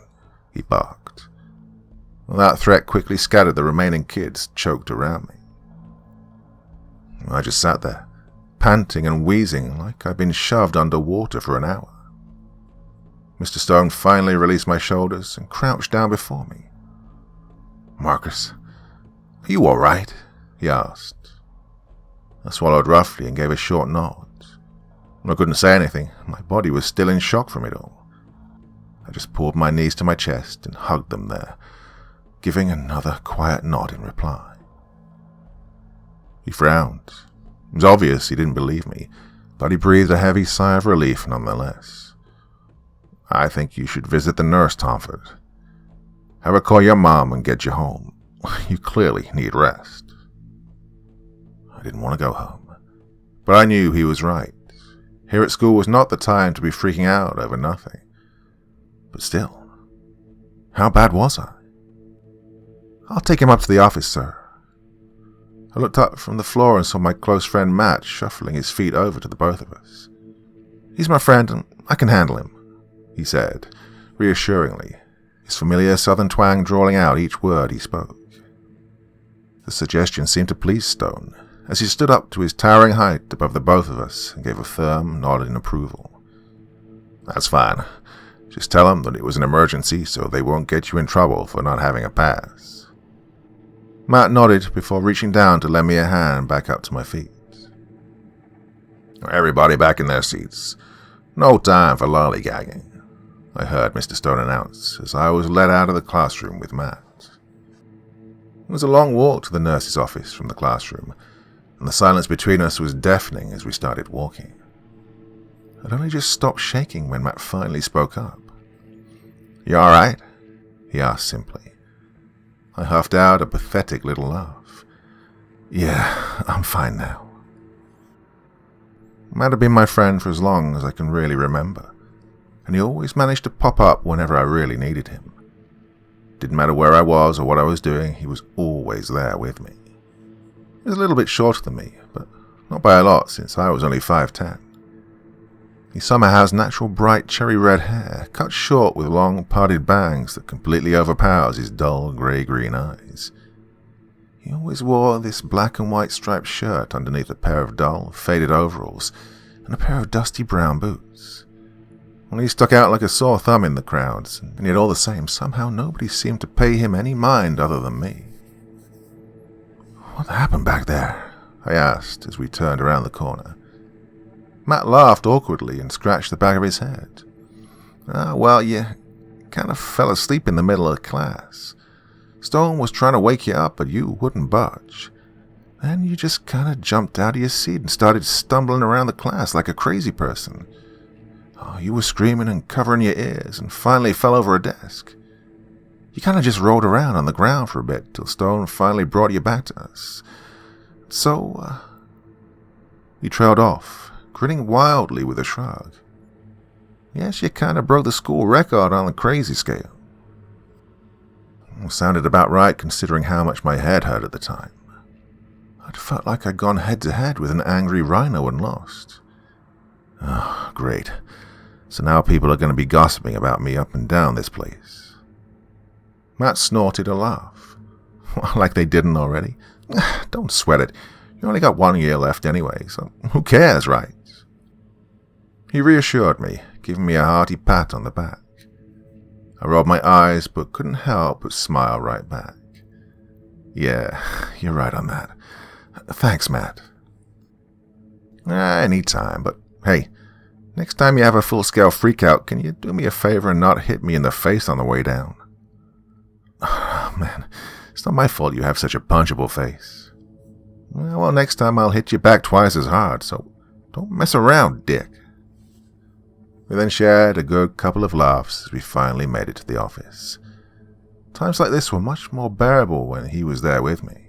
he barked. That threat quickly scattered the remaining kids choked around me. I just sat there, panting and wheezing like I'd been shoved underwater for an hour. Mr. Stone finally released my shoulders and crouched down before me. Marcus, are you all right? He asked. I swallowed roughly and gave a short nod. I couldn't say anything. My body was still in shock from it all. I just pulled my knees to my chest and hugged them there, giving another quiet nod in reply. He frowned. It was obvious he didn't believe me, but he breathed a heavy sigh of relief nonetheless. I think you should visit the nurse, Tomford. Have her call your mom and get you home. You clearly need rest. I didn't want to go home, but I knew he was right. Here at school was not the time to be freaking out over nothing. But still, how bad was I? I'll take him up to the office, sir. I looked up from the floor and saw my close friend Matt shuffling his feet over to the both of us. He's my friend and I can handle him, he said, reassuringly, his familiar southern twang drawling out each word he spoke. The suggestion seemed to please Stone, as he stood up to his towering height above the both of us and gave a firm nod in approval. That's fine. Just tell them that it was an emergency so they won't get you in trouble for not having a pass. Matt nodded before reaching down to lend me a hand back up to my feet. Everybody back in their seats. No time for lollygagging, I heard Mr. Stone announce as I was led out of the classroom with Matt. It was a long walk to the nurse's office from the classroom, and the silence between us was deafening as we started walking. I'd only just stopped shaking when Matt finally spoke up. You all right? He asked simply. I huffed out a pathetic little laugh. Yeah, I'm fine now. Matt had been my friend for as long as I can really remember, and he always managed to pop up whenever I really needed him. Didn't matter where I was or what I was doing, he was always there with me. He was a little bit shorter than me, but not by a lot since I was only 5'10". He somehow has natural bright cherry red hair, cut short with long parted bangs that completely overpowers his dull grey-green eyes. He always wore this black and white striped shirt underneath a pair of dull, faded overalls and a pair of dusty brown boots. Well, he stuck out like a sore thumb in the crowds, and yet all the same, somehow nobody seemed to pay him any mind other than me. What happened back there? I asked as we turned around the corner. Matt laughed awkwardly and scratched the back of his head. Well, you kind of fell asleep in the middle of class. Stone was trying to wake you up, but you wouldn't budge. Then you just kind of jumped out of your seat and started stumbling around the class like a crazy person. You were screaming and covering your ears and finally fell over a desk. You kind of just rolled around on the ground for a bit till Stone finally brought you back to us. So, he trailed off, grinning wildly with a shrug. Yes, you kind of broke the school record on the crazy scale. Well, sounded about right considering how much my head hurt at the time. I'd felt like I'd gone head-to-head with an angry rhino and lost. Oh, great. So now people are going to be gossiping about me up and down this place. Matt snorted a laugh. Like they didn't already. Don't sweat it. You only got 1 year left anyway, so who cares, right? He reassured me, giving me a hearty pat on the back. I rolled my eyes, but couldn't help but smile right back. Yeah, you're right on that. Thanks, Matt. Any time, but hey, next time you have a full-scale freakout, can you do me a favor and not hit me in the face on the way down? Oh, man, it's not my fault you have such a punchable face. Well, next time I'll hit you back twice as hard, so don't mess around, dick. We then shared a good couple of laughs as we finally made it to the office. Times like this were much more bearable when he was there with me.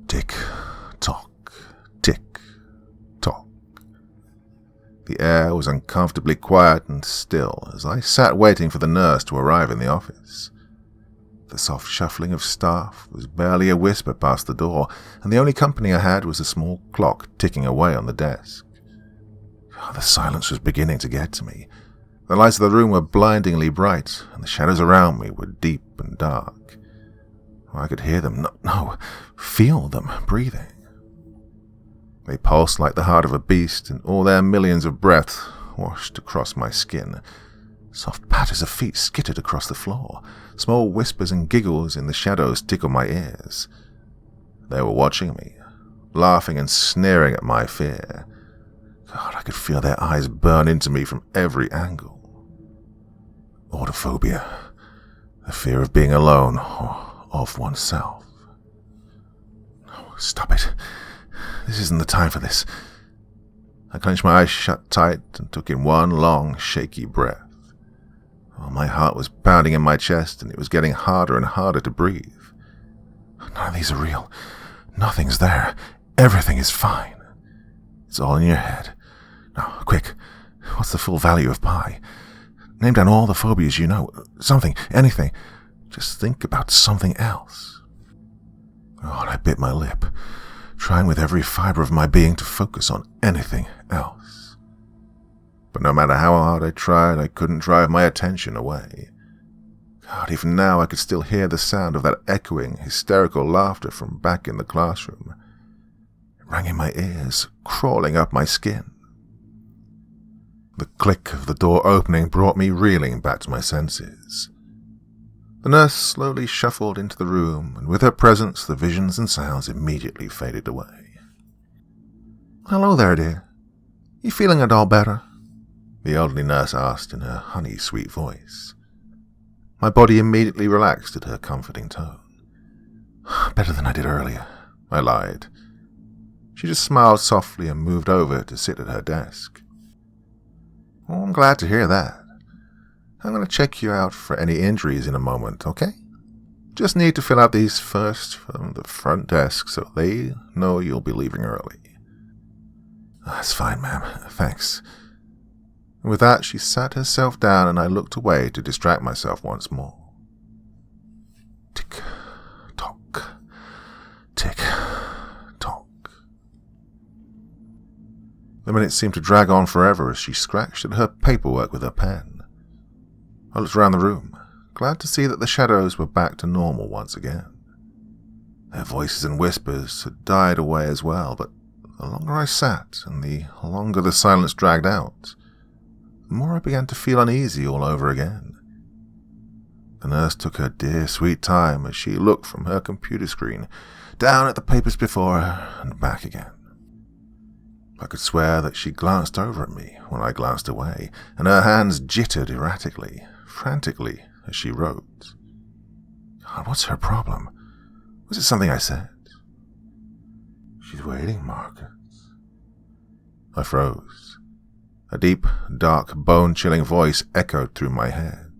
Tick, tock, tick, tock. The air was uncomfortably quiet and still as I sat waiting for the nurse to arrive in the office. The soft shuffling of staff was barely a whisper past the door, and the only company I had was a small clock ticking away on the desk. The silence was beginning to get to me. The lights of the room were blindingly bright, and the shadows around me were deep and dark. I could hear them, feel them breathing. They pulsed like the heart of a beast, and all their millions of breaths washed across my skin. Soft patters of feet skittered across the floor. Small whispers and giggles in the shadows tickled my ears. They were watching me, laughing and sneering at my fear. God, I could feel their eyes burn into me from every angle. Autophobia, the fear of being alone or of oneself. No, stop it. This isn't the time for this. I clenched my eyes shut tight and took in one long, shaky breath. Oh, my heart was pounding in my chest and it was getting harder and harder to breathe. None of these are real. Nothing's there. Everything is fine. It's all in your head. Now, quick, what's the full value of pi? Name down all the phobias you know. Something, anything. Just think about something else. Oh, and I bit my lip, trying with every fiber of my being to focus on anything else. But no matter how hard I tried, I couldn't drive my attention away. God, even now I could still hear the sound of that echoing, hysterical laughter from back in the classroom. It rang in my ears, crawling up my skin. The click of the door opening brought me reeling back to my senses. The nurse slowly shuffled into the room, and with her presence the visions and sounds immediately faded away. "Hello there, dear. You feeling at all better?" the elderly nurse asked in her honey-sweet voice. My body immediately relaxed at her comforting tone. "Better than I did earlier," I lied. She just smiled softly and moved over to sit at her desk. "Oh, I'm glad to hear that. I'm going to check you out for any injuries in a moment, okay? Just need to fill out these first from the front desk so they know you'll be leaving early." "That's fine, ma'am. Thanks." And with that, she sat herself down and I looked away to distract myself once more. Tick, tock, tick, tock. The minutes seemed to drag on forever as she scratched at her paperwork with her pen. I looked around the room, glad to see that the shadows were back to normal once again. Their voices and whispers had died away as well, but the longer I sat and the longer the silence dragged out, the more I began to feel uneasy all over again. The nurse took her dear sweet time as she looked from her computer screen, down at the papers before her, and back again. I could swear that she glanced over at me when I glanced away, and her hands jittered erratically, frantically, as she wrote. God, what's her problem? Was it something I said? "She's waiting, Marcus." I froze. A deep, dark, bone-chilling voice echoed through my head.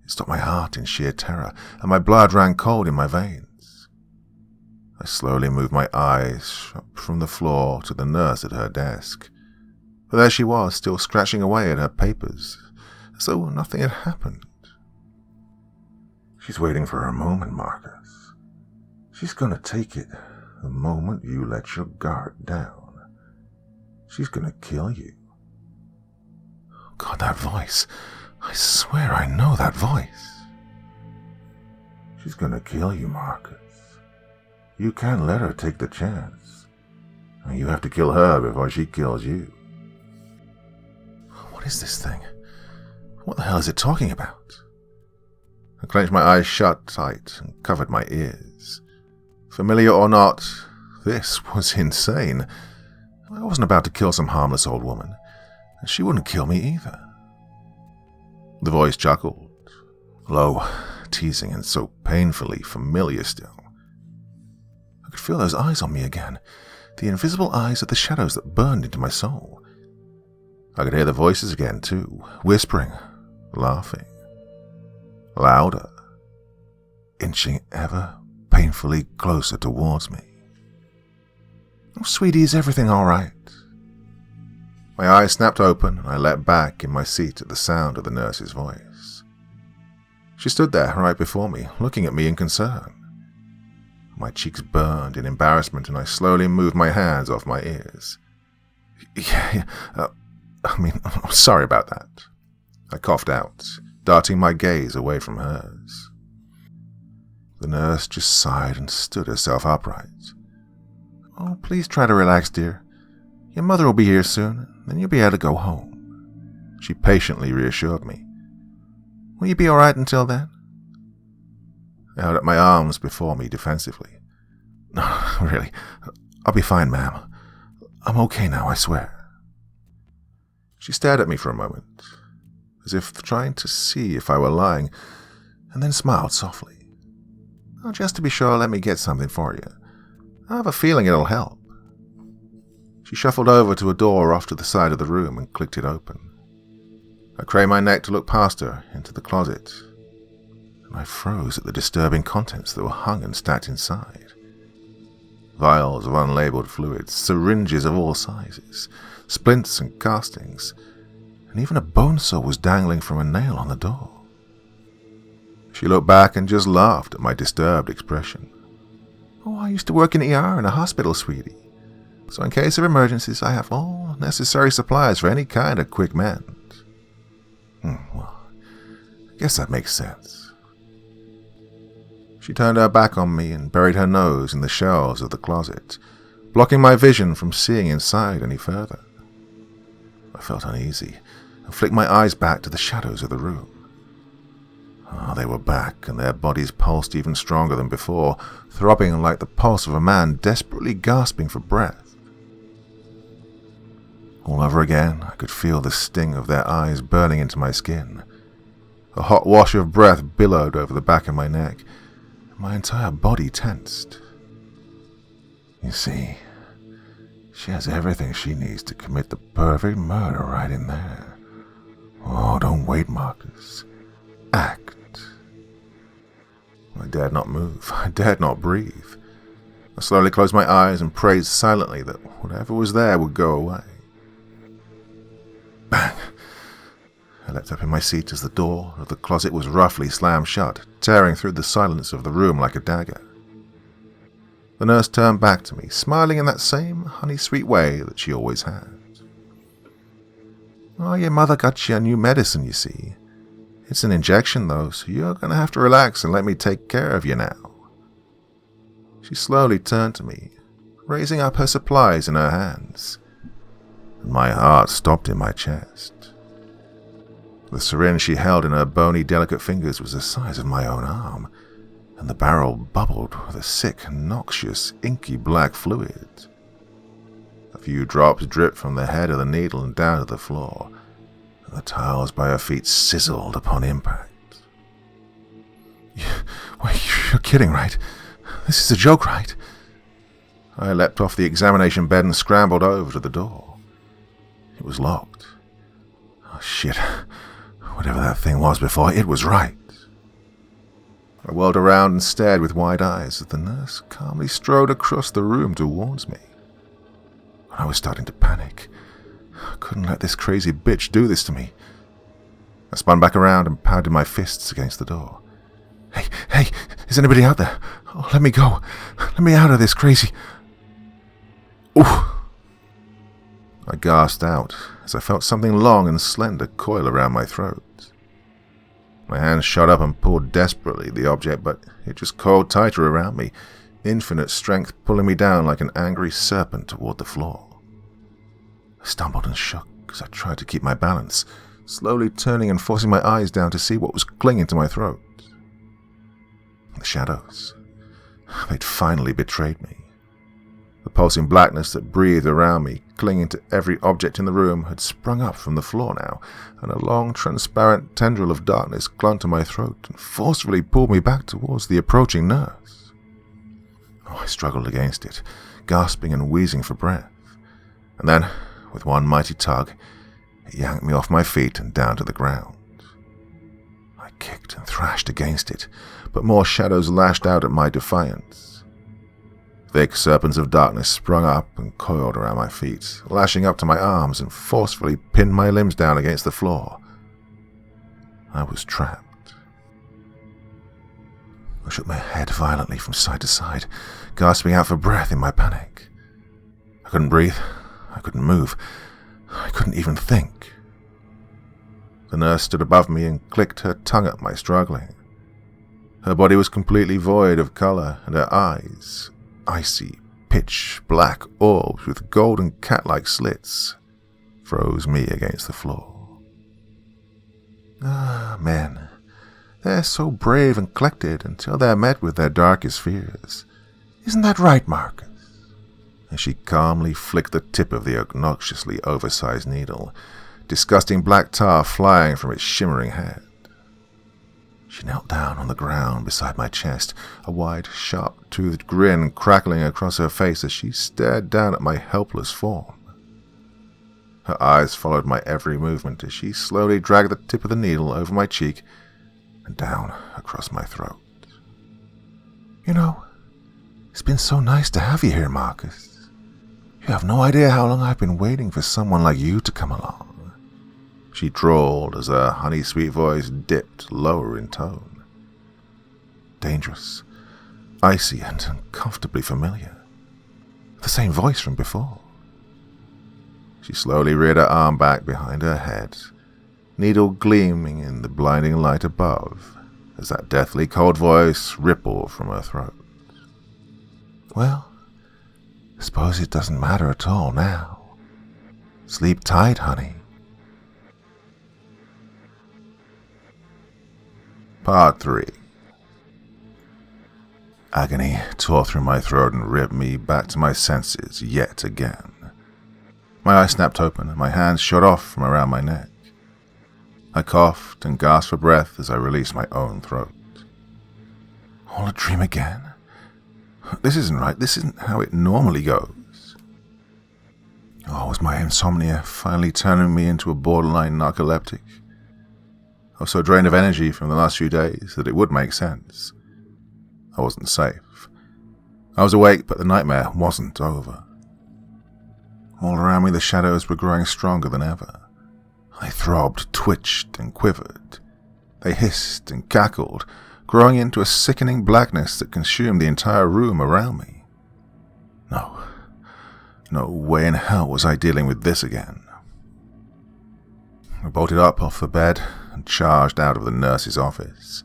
It stopped my heart in sheer terror, and my blood ran cold in my veins. I slowly moved my eyes up from the floor to the nurse at her desk. But there she was, still scratching away at her papers, as though nothing had happened. "She's waiting for her moment, Marcus. She's gonna take it the moment you let your guard down. She's gonna kill you." God, that voice. I swear I know that voice. "She's gonna kill you, Marcus. You can't let her take the chance. You have to kill her before she kills you." What is this thing? What the hell is it talking about? I clenched my eyes shut tight and covered my ears. Familiar or not, this was insane. I wasn't about to kill some harmless old woman, and she wouldn't kill me either. The voice chuckled, low, teasing, and so painfully familiar still. I could feel those eyes on me again, the invisible eyes of the shadows that burned into my soul. I could hear the voices again, too, whispering, laughing, louder, inching ever painfully closer towards me. "Oh, sweetie, is everything all right?" My eyes snapped open, and I leapt back in my seat at the sound of the nurse's voice. She stood there right before me, looking at me in concern. My cheeks burned in embarrassment, and I slowly moved my hands off my ears. I'm sorry about that," I coughed out, darting my gaze away from hers. The nurse just sighed and stood herself upright. "Oh, please try to relax, dear. Your mother will be here soon, then you'll be able to go home," she patiently reassured me. "Will you be all right until then?" I held up my arms before me defensively. "No, really, I'll be fine, ma'am. I'm okay now, I swear." She stared at me for a moment, as if trying to see if I were lying, and then smiled softly. "Oh, just to be sure, let me get something for you. I have a feeling it'll help." She shuffled over to a door off to the side of the room and clicked it open. I craned my neck to look past her into the closet, and I froze at the disturbing contents that were hung and stacked inside. Vials of unlabeled fluids, syringes of all sizes, splints and castings, and even a bone saw was dangling from a nail on the door. She looked back and just laughed at my disturbed expression. "Oh, I used to work in ER in a hospital, sweetie. So in case of emergencies, I have all necessary supplies for any kind of quick mend." Well, I guess that makes sense. She turned her back on me and buried her nose in the shelves of the closet, blocking my vision from seeing inside any further. I felt uneasy and flicked my eyes back to the shadows of the room. They were back, and their bodies pulsed even stronger than before, throbbing like the pulse of a man desperately gasping for breath. All over again, I could feel the sting of their eyes burning into my skin. A hot wash of breath billowed over the back of my neck, and my entire body tensed. You see, she has everything she needs to commit the perfect murder right in there. Oh, don't wait, Marcus. Act. I dared not move. I dared not breathe. I slowly closed my eyes and prayed silently that whatever was there would go away. Bang! I leapt up in my seat as the door of the closet was roughly slammed shut, tearing through the silence of the room like a dagger. The nurse turned back to me, smiling in that same honey-sweet way that she always had. "Oh, your mother got you a new medicine, you see. It's an injection, though, so you're going to have to relax and let me take care of you now." She slowly turned to me, raising up her supplies in her hands, and my heart stopped in my chest. The syringe she held in her bony, delicate fingers was the size of my own arm, and the barrel bubbled with a sick, noxious, inky black fluid. A few drops dripped from the head of the needle and down to the floor, and the tiles by her feet sizzled upon impact. You're kidding, right? This is a joke, right? I leapt off the examination bed and scrambled over to the door. It was locked. Oh, shit. Whatever that thing was before, it was right. I whirled around and stared with wide eyes as the nurse calmly strode across the room towards me. I was starting to panic. I couldn't let this crazy bitch do this to me. I spun back around and pounded my fists against the door. Hey, is anybody out there? Oh, let me go. Let me out of this crazy... Oof! I gasped out as I felt something long and slender coil around my throat. My hand shot up and pulled desperately at the object, but it just coiled tighter around me, infinite strength pulling me down like an angry serpent toward the floor. I stumbled and shook as I tried to keep my balance, slowly turning and forcing my eyes down to see what was clinging to my throat. The shadows. They'd finally betrayed me. The pulsing blackness that breathed around me, clinging to every object in the room, had sprung up from the floor now, and a long, transparent tendril of darkness clung to my throat and forcefully pulled me back towards the approaching nurse. I struggled against it, gasping and wheezing for breath. And then, with one mighty tug, it yanked me off my feet and down to the ground. I kicked and thrashed against it, but more shadows lashed out at my defiance. Thick serpents of darkness sprung up and coiled around my feet, lashing up to my arms and forcefully pinned my limbs down against the floor. I was trapped. I shook my head violently from side to side, gasping out for breath in my panic. I couldn't breathe. I couldn't move. I couldn't even think. The nurse stood above me and clicked her tongue at my struggling. Her body was completely void of color, and her eyes, icy, pitch-black orbs with golden cat-like slits, froze me against the floor. Ah, men. They're so brave and collected until they're met with their darkest fears. Isn't that right, Marcus? As she calmly flicked the tip of the obnoxiously oversized needle, disgusting black tar flying from its shimmering head. She knelt down on the ground beside my chest, a wide, sharp-toothed grin crackling across her face as she stared down at my helpless form. Her eyes followed my every movement as she slowly dragged the tip of the needle over my cheek and down across my throat. You know, it's been so nice to have you here, Marcus. You have no idea how long I've been waiting for someone like you to come along. She drawled as her honey-sweet voice dipped lower in tone. Dangerous, icy, and uncomfortably familiar. The same voice from before. She slowly reared her arm back behind her head, needle gleaming in the blinding light above, as that deathly cold voice rippled from her throat. Well, I suppose it doesn't matter at all now. Sleep tight, honey. Part 3. Agony tore through my throat and ripped me back to my senses yet again. My eyes snapped open and my hands shot off from around my neck. I coughed and gasped for breath as I released my own throat. All a dream again? This isn't right. This isn't how it normally goes. Oh, was my insomnia finally turning me into a borderline narcoleptic? I was so drained of energy from the last few days that it would make sense. I wasn't safe. I was awake, but the nightmare wasn't over. All around me the shadows were growing stronger than ever. They throbbed, twitched, and quivered. They hissed and cackled, growing into a sickening blackness that consumed the entire room around me. No way in hell was I dealing with this again. I bolted up off the bed and charged out of the nurse's office.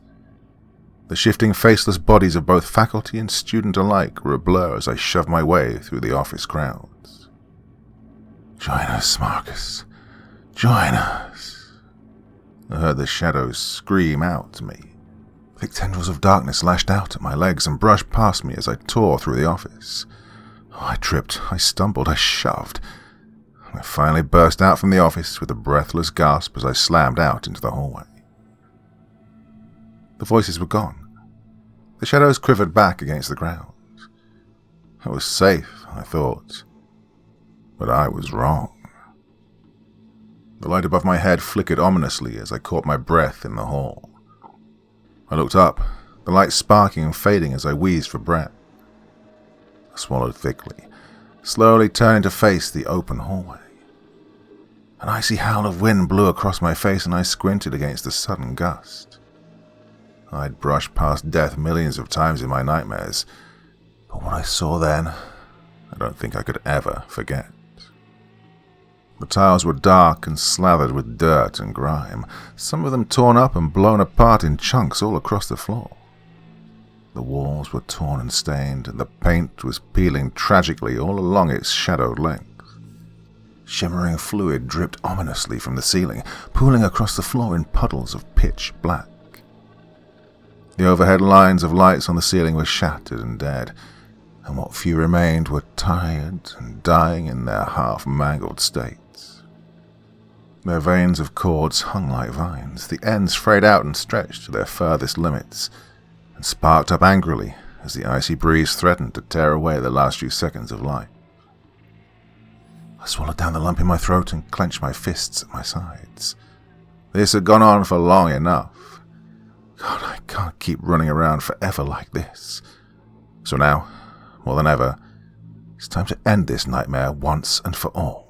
The shifting faceless bodies of both faculty and student alike were a blur as I shoved my way through the office crowds. Join us, Marcus. Join us. I heard the shadows scream out to me. Thick tendrils of darkness lashed out at my legs and brushed past me as I tore through the office. I tripped, I stumbled, I shoved. I finally burst out from the office with a breathless gasp as I slammed out into the hallway. The voices were gone. The shadows quivered back against the ground. I was safe, I thought. But I was wrong. The light above my head flickered ominously as I caught my breath in the hall. I looked up, the light sparking and fading as I wheezed for breath. I swallowed thickly, slowly turning to face the open hallway. An icy howl of wind blew across my face and I squinted against the sudden gust. I'd brushed past death millions of times in my nightmares, but what I saw then, I don't think I could ever forget. The tiles were dark and slathered with dirt and grime, some of them torn up and blown apart in chunks all across the floor. The walls were torn and stained, and the paint was peeling tragically all along its shadowed length. Shimmering fluid dripped ominously from the ceiling, pooling across the floor in puddles of pitch black. The overhead lines of lights on the ceiling were shattered and dead, and what few remained were tired and dying in their half-mangled states. Their veins of cords hung like vines, the ends frayed out and stretched to their furthest limits, and sparked up angrily as the icy breeze threatened to tear away the last few seconds of life. I swallowed down the lump in my throat and clenched my fists at my sides. This had gone on for long enough. God, I can't keep running around forever like this. So now, more than ever, it's time to end this nightmare once and for all.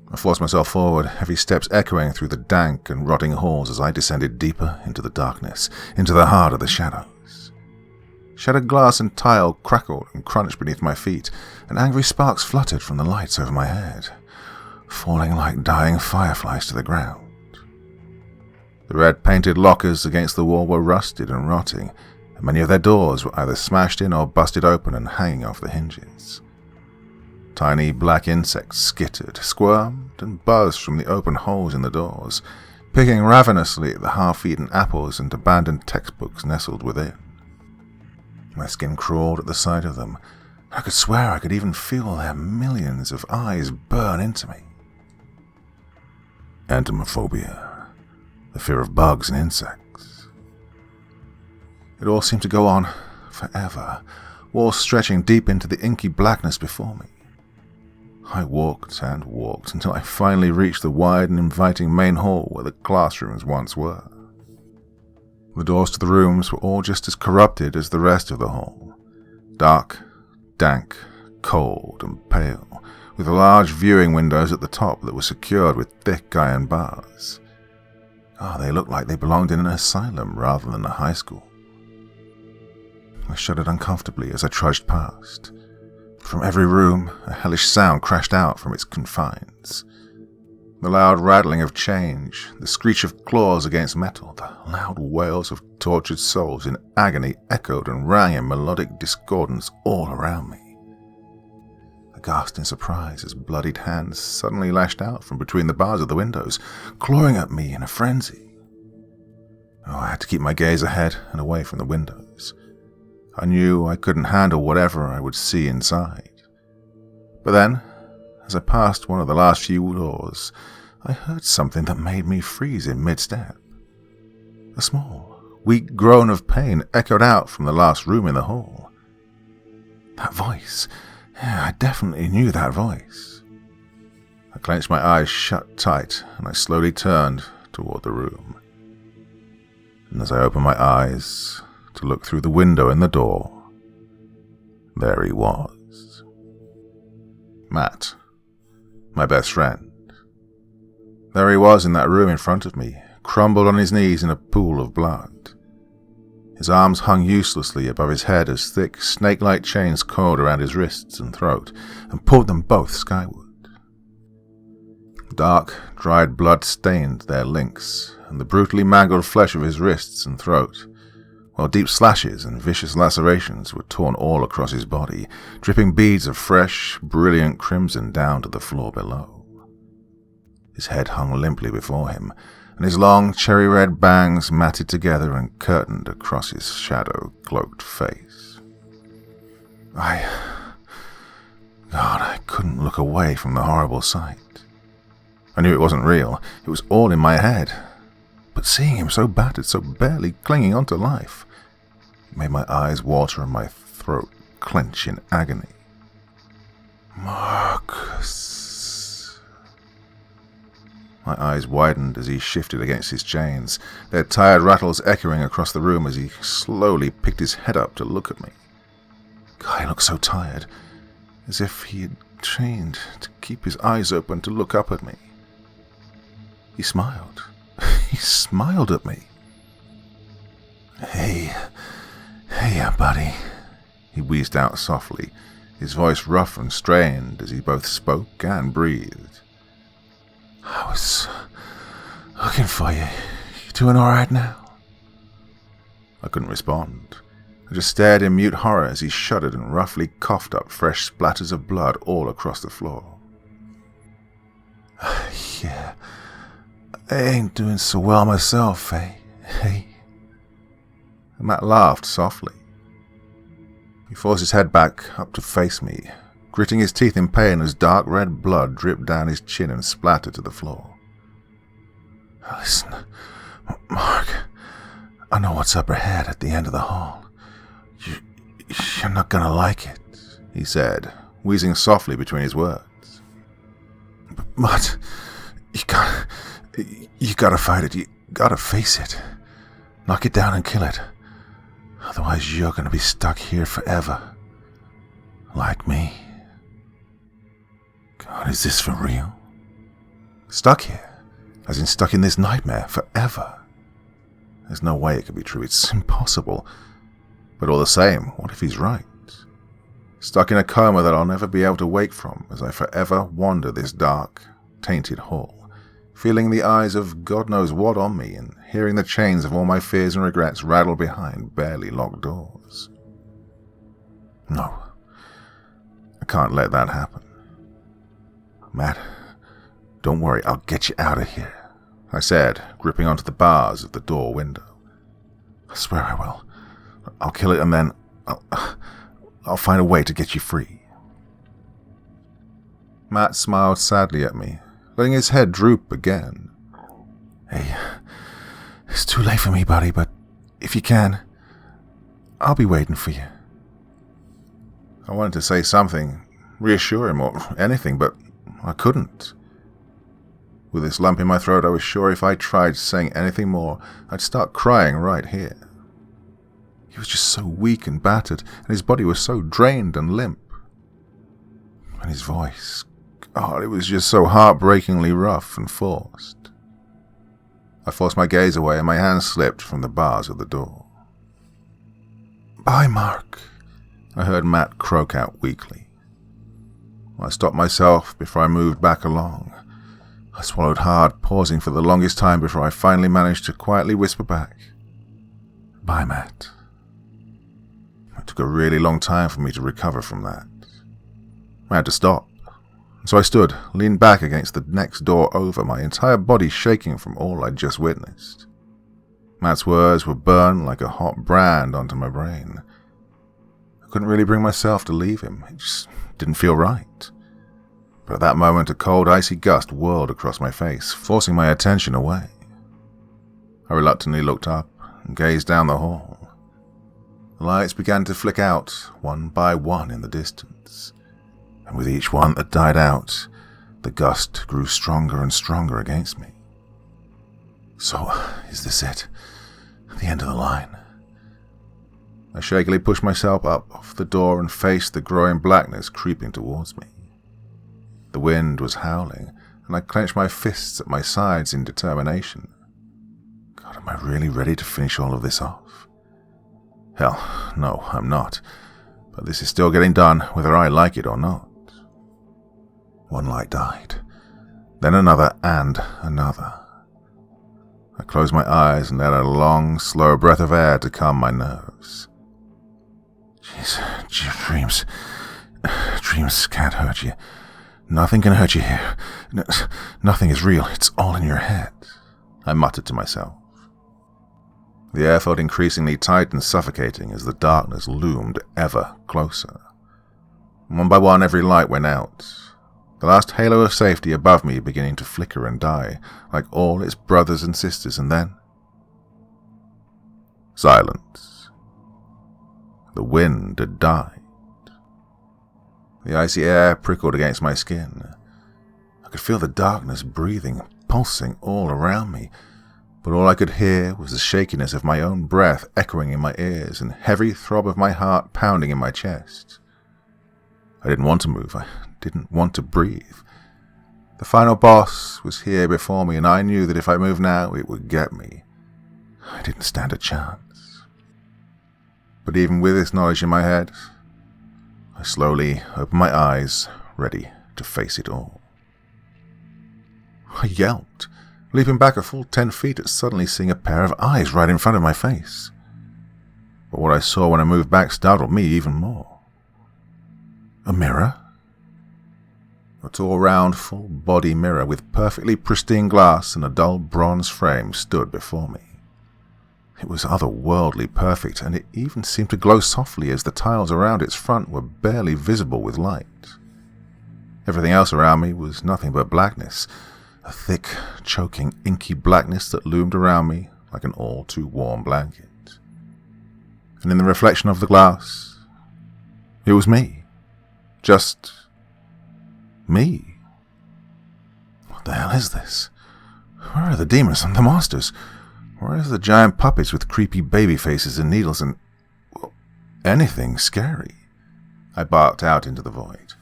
I forced myself forward, heavy steps echoing through the dank and rotting halls as I descended deeper into the darkness, into the heart of the shadows. Shattered glass and tile crackled and crunched beneath my feet, and angry sparks fluttered from the lights over my head, falling like dying fireflies to the ground. The red-painted lockers against the wall were rusted and rotting, and many of their doors were either smashed in or busted open and hanging off the hinges. Tiny black insects skittered, squirmed, and buzzed from the open holes in the doors, picking ravenously at the half-eaten apples and abandoned textbooks nestled within. My skin crawled at the sight of them. I could swear I could even feel their millions of eyes burn into me. Dementophobia. The fear of bugs and insects. It all seemed to go on forever, walls stretching deep into the inky blackness before me. I walked and walked until I finally reached the wide and inviting main hall where the classrooms once were. The doors to the rooms were all just as corrupted as the rest of the hall. Dark, dank, cold, and pale, with large viewing windows at the top that were secured with thick iron bars. They looked like they belonged in an asylum rather than a high school. I shuddered uncomfortably as I trudged past. From every room, a hellish sound crashed out from its confines. The loud rattling of change, the screech of claws against metal, the loud wails of tortured souls in agony echoed and rang in melodic discordance all around me. I gasped in surprise as bloodied hands suddenly lashed out from between the bars of the windows, clawing at me in a frenzy. I had to keep my gaze ahead and away from the windows. I knew I couldn't handle whatever I would see inside. But then, as I passed one of the last few doors, I heard something that made me freeze in mid-step. A small, weak groan of pain echoed out from the last room in the hall. That voice. I definitely knew that voice. I clenched my eyes shut tight and I slowly turned toward the room. And as I opened my eyes to look through the window in the door, there he was. Matt, my best friend. There he was in that room in front of me, crumbled on his knees in a pool of blood. His arms hung uselessly above his head as thick, snake-like chains coiled around his wrists and throat and pulled them both skyward. Dark, dried blood stained their links and the brutally mangled flesh of his wrists and throat, while deep slashes and vicious lacerations were torn all across his body, dripping beads of fresh, brilliant crimson down to the floor below. His head hung limply before him, and his long cherry-red bangs matted together and curtained across his shadow-cloaked face. I couldn't look away from the horrible sight. I knew it wasn't real. It was all in my head. But seeing him so battered, so barely clinging on to life, it made my eyes water and my throat clench in agony. Marcus. My eyes widened as he shifted against his chains, their tired rattles echoing across the room as he slowly picked his head up to look at me. God, he looked so tired, as if he had trained to keep his eyes open to look up at me. He smiled. He smiled at me. Hey, buddy, he wheezed out softly, his voice rough and strained as he both spoke and breathed. I was looking for you. You doing all right now? I couldn't respond. I just stared in mute horror as he shuddered and roughly coughed up fresh splatters of blood all across the floor. Yeah, I ain't doing so well myself, eh? Hey. Matt laughed softly. He forced his head back up to face me, gritting his teeth in pain as dark red blood dripped down his chin and splattered to the floor. Listen, Mark, I know what's up ahead at the end of the hall. You're not gonna like it, he said, wheezing softly between his words. But you gotta fight it. You gotta face it. Knock it down and kill it. Otherwise, you're gonna be stuck here forever. Like me. God, is this for real? Stuck here? As in stuck in this nightmare forever? There's no way it could be true. It's impossible. But all the same, what if he's right? Stuck in a coma that I'll never be able to wake from as I forever wander this dark, tainted hall, feeling the eyes of God knows what on me and hearing the chains of all my fears and regrets rattle behind barely locked doors. No, I can't let that happen. Matt, don't worry, I'll get you out of here, I said, gripping onto the bars of the door window. I swear I will. I'll kill it and then I'll find a way to get you free. Matt smiled sadly at me, letting his head droop again. Hey, it's too late for me, buddy, but if you can, I'll be waiting for you. I wanted to say something, reassure him or anything, but I couldn't. With this lump in my throat, I was sure if I tried saying anything more, I'd start crying right here. He was just so weak and battered, and his body was so drained and limp. And his voice, God, it was just so heartbreakingly rough and forced. I forced my gaze away, and my hand slipped from the bars of the door. Bye, Mark, I heard Matt croak out weakly. I stopped myself before I moved back along. I swallowed hard, pausing for the longest time before I finally managed to quietly whisper back, Bye, Matt. It took a really long time for me to recover from that. I had to stop. So I stood, leaned back against the next door over, my entire body shaking from all I'd just witnessed. Matt's words were burned like a hot brand onto my brain. I couldn't really bring myself to leave him. It just didn't feel right. But at that moment, a cold, icy gust whirled across my face, forcing my attention away. I reluctantly looked up and gazed down the hall. The lights began to flick out, one by one in the distance, and with each one that died out, the gust grew stronger and stronger against me. So, is this it? The end of the line? I shakily pushed myself up off the door and faced the growing blackness creeping towards me. The wind was howling, and I clenched my fists at my sides in determination. God, am I really ready to finish all of this off? Hell, no, I'm not. But this is still getting done, whether I like it or not. One light died, then another and another. I closed my eyes and let out a long, slow breath of air to calm my nerves. Jeez, dreams can't hurt you. Nothing can hurt you here. Nothing is real. It's all in your head, I muttered to myself. The air felt increasingly tight and suffocating as the darkness loomed ever closer. One by one, every light went out, the last halo of safety above me beginning to flicker and die, like all its brothers and sisters, and then silence. The wind had died. The icy air prickled against my skin. I could feel the darkness breathing pulsing all around me, but all I could hear was the shakiness of my own breath echoing in my ears and heavy throb of my heart pounding in my chest. I didn't want to move. I didn't want to breathe. The final boss was here before me, and I knew that if I moved now, it would get me. I didn't stand a chance. But even with this knowledge in my head, I slowly opened my eyes, ready to face it all. I yelped, leaping back a full 10 feet at suddenly seeing a pair of eyes right in front of my face. But what I saw when I moved back startled me even more. A mirror? A tall, round, full-body mirror with perfectly pristine glass and a dull bronze frame stood before me. It was otherworldly perfect, and it even seemed to glow softly as the tiles around its front were barely visible with light. Everything else around me was nothing but blackness, a thick, choking, inky blackness that loomed around me like an all-too-warm blanket. And in the reflection of the glass, it was me. Just me. What the hell is this? Where are the demons and the monsters? Where are the giant puppets with creepy baby faces and needles and anything scary? I barked out into the void.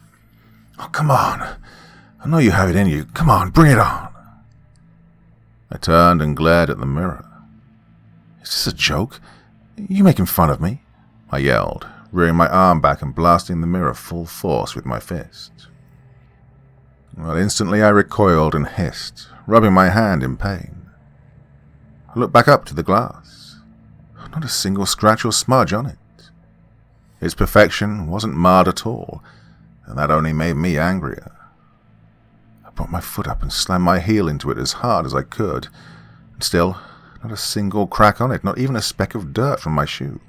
Oh, come on. I know you have it in you. Come on, bring it on. I turned and glared at the mirror. Is this a joke? Are you making fun of me? I yelled, rearing my arm back and blasting the mirror full force with my fist. Well, instantly I recoiled and hissed, rubbing my hand in pain. I looked back up to the glass. Not a single scratch or smudge on it. Its perfection wasn't marred at all, and that only made me angrier. I brought my foot up and slammed my heel into it as hard as I could, and still, not a single crack on it, not even a speck of dirt from my shoe.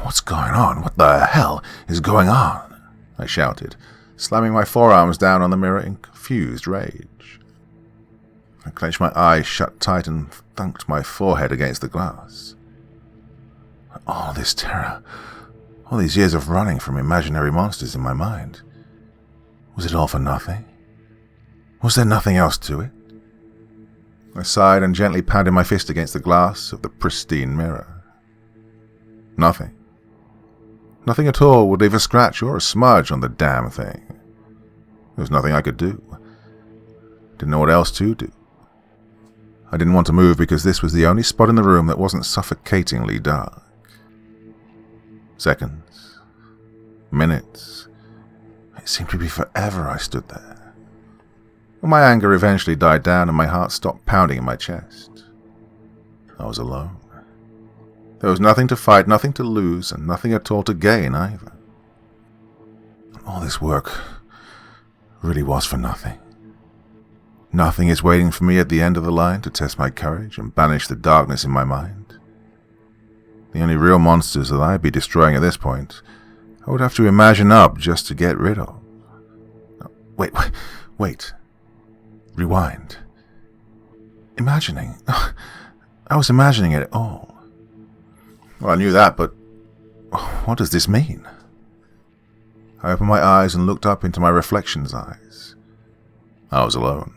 What's going on? What the hell is going on? I shouted, slamming my forearms down on the mirror in confused rage. I clenched my eyes shut tight and thunked my forehead against the glass. All this terror, all these years of running from imaginary monsters in my mind, was it all for nothing? Was there nothing else to it? I sighed and gently pounded my fist against the glass of the pristine mirror. Nothing. Nothing at all would leave a scratch or a smudge on the damn thing. There was nothing I could do. Didn't know what else to do. I didn't want to move because this was the only spot in the room that wasn't suffocatingly dark. Seconds. Minutes. It seemed to be forever I stood there. My anger eventually died down and my heart stopped pounding in my chest. I was alone. There was nothing to fight, nothing to lose, and nothing at all to gain either. All this work really was for nothing. Nothing is waiting for me at the end of the line to test my courage and banish the darkness in my mind. The only real monsters that I'd be destroying at this point, I would have to imagine up just to get rid of. Wait. Rewind. Imagining. I was imagining it all. Well, I knew that, but what does this mean? I opened my eyes and looked up into my reflection's eyes. I was alone.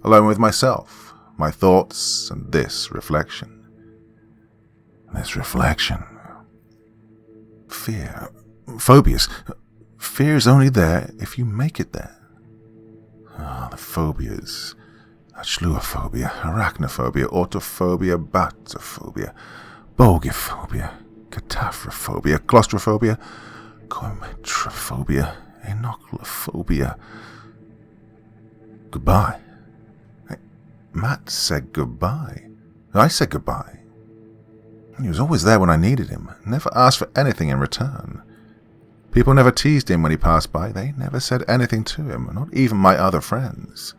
Alone with myself, my thoughts, and this reflection. This reflection. Fear. Phobias. Fear is only there if you make it there. The phobias. Achluophobia, arachnophobia, autophobia, batophobia, bogophobia, cataphophobia, claustrophobia, coimetrophobia, enochlophobia. Goodbye. Matt said goodbye. I said goodbye. He was always there when I needed him, never asked for anything in return. People never teased him when he passed by. They never said anything to him, not even my other friends.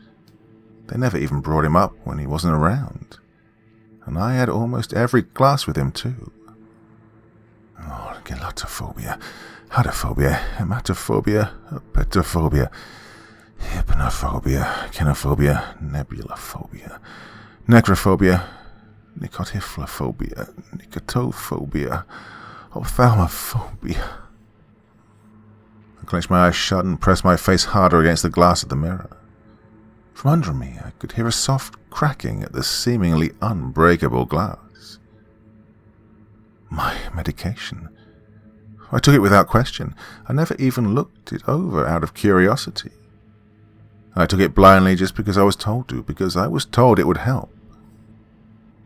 They never even brought him up when he wasn't around. And I had almost every class with him, too. Gelatophobia, hatophobia, hematophobia, petophobia, hypnophobia, kinophobia, nebulaphobia, necrophobia, nicotiflophobia, nicotophobia, ophthalmophobia. I clenched my eyes shut and pressed my face harder against the glass of the mirror. From under me, I could hear a soft cracking at the seemingly unbreakable glass. My medication. I took it without question. I never even looked it over out of curiosity. I took it blindly just because I was told to, because I was told it would help.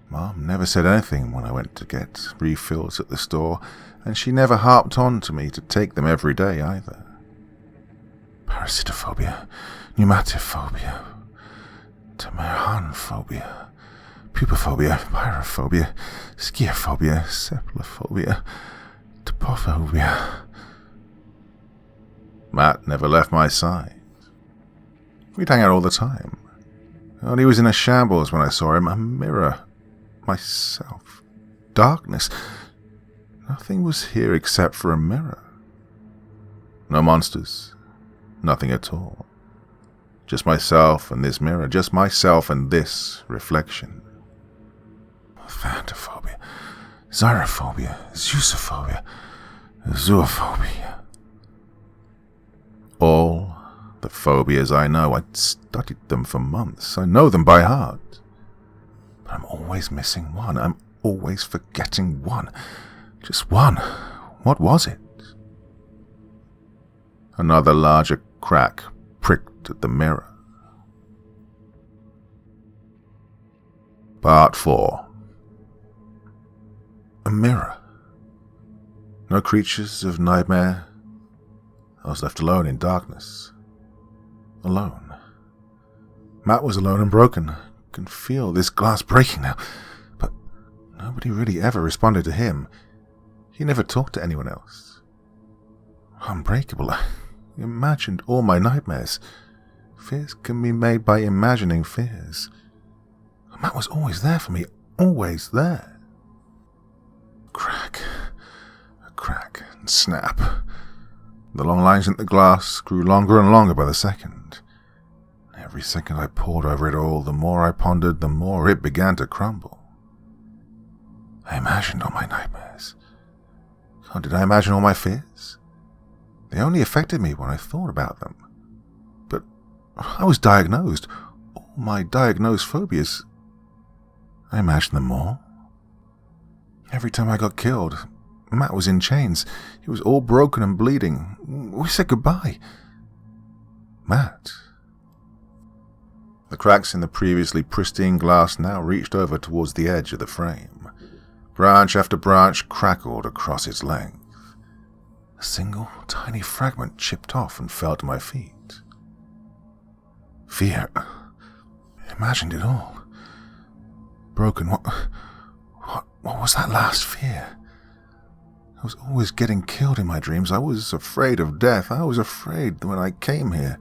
Mom never said anything when I went to get refills at the store, and she never harped on to me to take them every day either. Parasitophobia, pneumatophobia, Dementophobia, pupophobia, pyrophobia, schiophobia, cephalophobia, Autophobia. Matt never left my side. We'd hang out all the time. And he was in a shambles when I saw him. A mirror. Myself. Darkness. Nothing was here except for a mirror. No monsters. Nothing at all. Just myself and this mirror. Just myself and this reflection. Thanatophobia. Xyrophobia. Zeusophobia. Zoophobia. All the phobias I know. I'd studied them for months. I know them by heart. But I'm always missing one. I'm always forgetting one. Just one. What was it? Another larger crack pricked at the mirror. Part 4. A mirror. No creatures of nightmare. I was left alone in darkness. Alone. Matt was alone and broken. I can feel this glass breaking now. But nobody really ever responded to him. He never talked to anyone else. Unbreakable. I imagined all my nightmares. Fears can be made by imagining fears. Matt was always there for me. Always there. Crack. A crack and snap. The long lines in the glass grew longer and longer by the second. Every second I pored over it all, the more I pondered, the more it began to crumble. I imagined all my nightmares. Oh, did I imagine all my fears? They only affected me when I thought about them. But I was diagnosed. All my diagnosed phobias, I imagined them all. Every time I got killed, Matt was in chains. He was all broken and bleeding. We said goodbye. Matt. The cracks in the previously pristine glass now reached over towards the edge of the frame. Branch after branch crackled across its length. A single tiny fragment chipped off and fell to my feet. Fear. Imagined it all. Broken. What was that last fear? I was always getting killed in my dreams. I was afraid of death. I was afraid when I came here.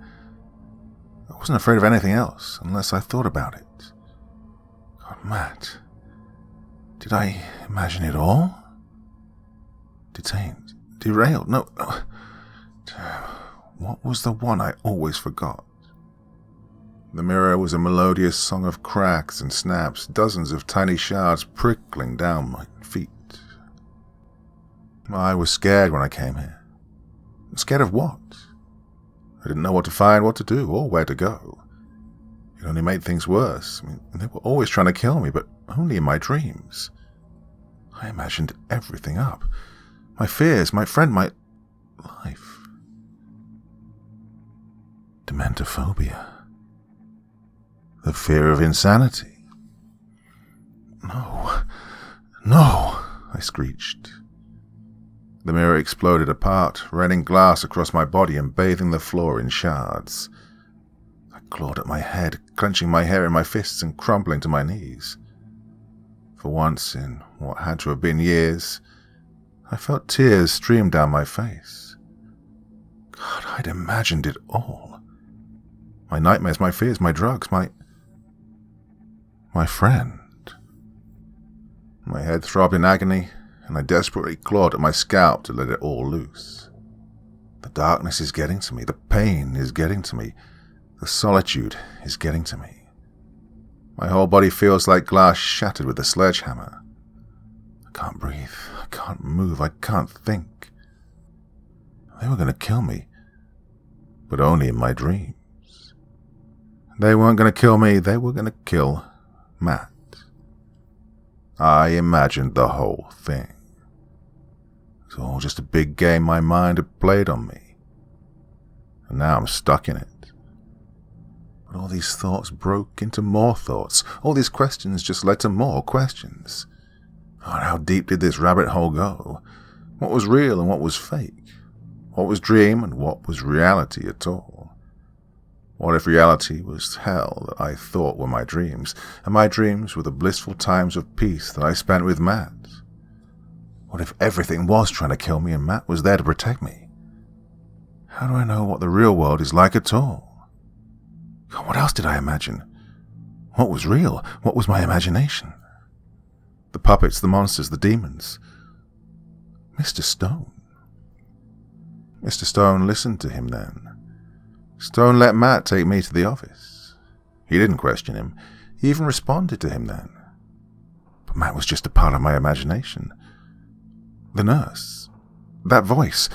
I wasn't afraid of anything else, unless I thought about it. God, Matt. Did I imagine it all? Detained. Derailed. No. What was the one I always forgot? The mirror was a melodious song of cracks and snaps, dozens of tiny shards prickling down my feet. I was scared when I came here. Scared of what? I didn't know what to find, what to do, or where to go. It only made things worse. They were always trying to kill me, but only in my dreams. I imagined everything up. My fears, my friend, my life. Dementophobia. The fear of insanity. No, I screeched. The mirror exploded apart, raining glass across my body and bathing the floor in shards. I clawed at my head, clenching my hair in my fists and crumbling to my knees. For once, in what had to have been years, I felt tears stream down my face. God, I'd imagined it all. My nightmares, my fears, my drugs, my friend. My head throbbed in agony, and I desperately clawed at my scalp to let it all loose. The darkness is getting to me. The pain is getting to me. The solitude is getting to me. My whole body feels like glass shattered with a sledgehammer. I can't breathe. I can't move. I can't think. They were going to kill me, but only in my dreams. They weren't going to kill me, they were going to kill Matt. I imagined the whole thing. It was all just a big game my mind had played on me. And now I'm stuck in it. But all these thoughts broke into more thoughts. All these questions just led to more questions. Oh, and how deep did this rabbit hole go? What was real and what was fake? What was dream and what was reality at all? What if reality was hell that I thought were my dreams, and my dreams were the blissful times of peace that I spent with Matt? What if everything was trying to kill me and Matt was there to protect me? How do I know what the real world is like at all? God, what else did I imagine? What was real? What was my imagination? The puppets, the monsters, the demons. Mr. Stone. Mr. Stone listened to him then. Stone let Matt take me to the office. He didn't question him. He even responded to him then. But Matt was just a part of my imagination. The nurse. That voice.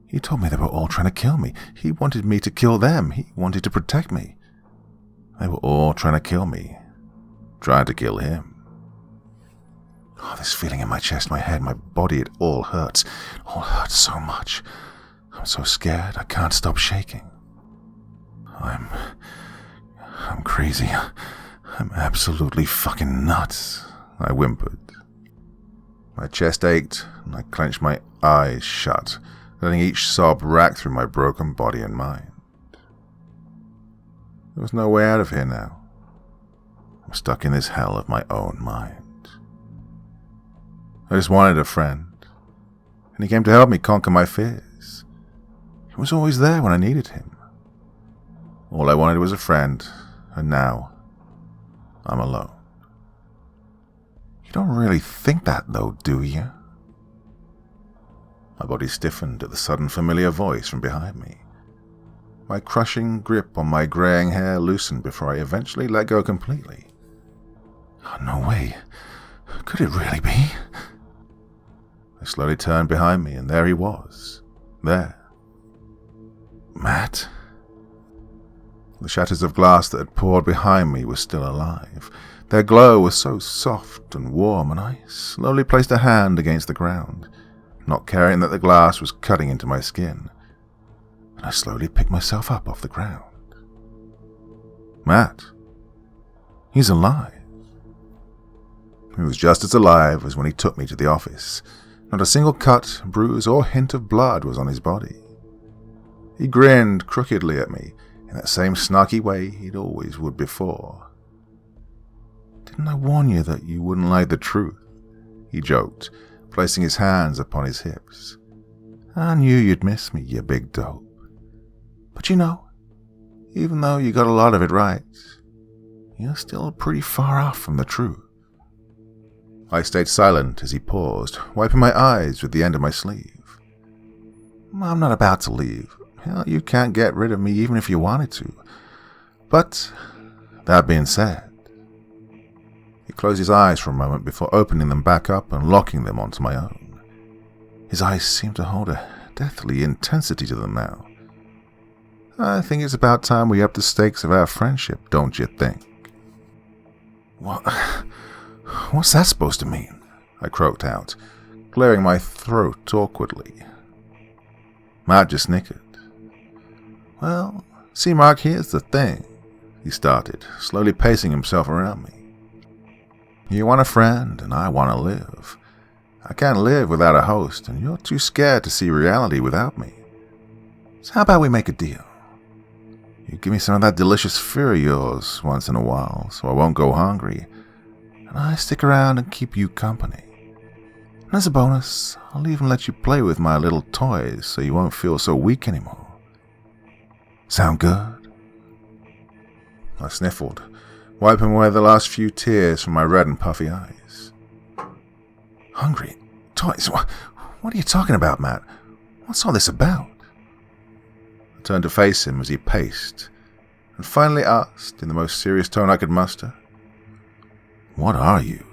He told me they were all trying to kill me. He wanted me to kill them. He wanted to protect me. They were all trying to kill me. Trying to kill him. Oh, this feeling in my chest, my head, my body, it all hurts. It all hurts so much. I'm so scared, I can't stop shaking. I'm crazy. I'm absolutely fucking nuts, I whimpered. My chest ached, and I clenched my eyes shut, letting each sob rack through my broken body and mind. There was no way out of here now. I'm stuck in this hell of my own mind. I just wanted a friend, and he came to help me conquer my fears. He was always there when I needed him. All I wanted was a friend, and now I'm alone. You don't really think that, though, do you? My body stiffened at the sudden familiar voice from behind me. My crushing grip on my graying hair loosened before I eventually let go completely. Oh, no way. Could it really be? I slowly turned behind me, and there he was. There. Matt? The shatters of glass that had poured behind me were still alive. Their glow was so soft and warm, and I slowly placed a hand against the ground, not caring that the glass was cutting into my skin. And I slowly picked myself up off the ground. Matt. He's alive. He was just as alive as when he took me to the office. Not a single cut, bruise, or hint of blood was on his body. He grinned crookedly at me, in that same snarky way he'd always would before. Didn't I warn you that you wouldn't like the truth? He joked, placing his hands upon his hips. I knew you'd miss me, you big dope. But you know, even though you got a lot of it right, you're still pretty far off from the truth. I stayed silent as he paused, wiping my eyes with the end of my sleeve. I'm not about to leave. Hell, you can't get rid of me even if you wanted to. But, that being said, he closed his eyes for a moment before opening them back up and locking them onto my own. His eyes seemed to hold a deathly intensity to them now. I think it's about time we up the stakes of our friendship, don't you think? What's that supposed to mean? I croaked out, clearing my throat awkwardly. Matt just snickered. Well, see, Mark, here's the thing, he started, slowly pacing himself around me. You want a friend, and I want to live. I can't live without a host, and you're too scared to see reality without me. So how about we make a deal? You give me some of that delicious fear of yours once in a while, so I won't go hungry, and I stick around and keep you company. And as a bonus, I'll even let you play with my little toys so you won't feel so weak anymore. Sound good? I sniffled, wiping away the last few tears from my red and puffy eyes. Hungry? Toys? What are you talking about, Matt? What's all this about? I turned to face him as he paced, and finally asked, in the most serious tone I could muster, What are you?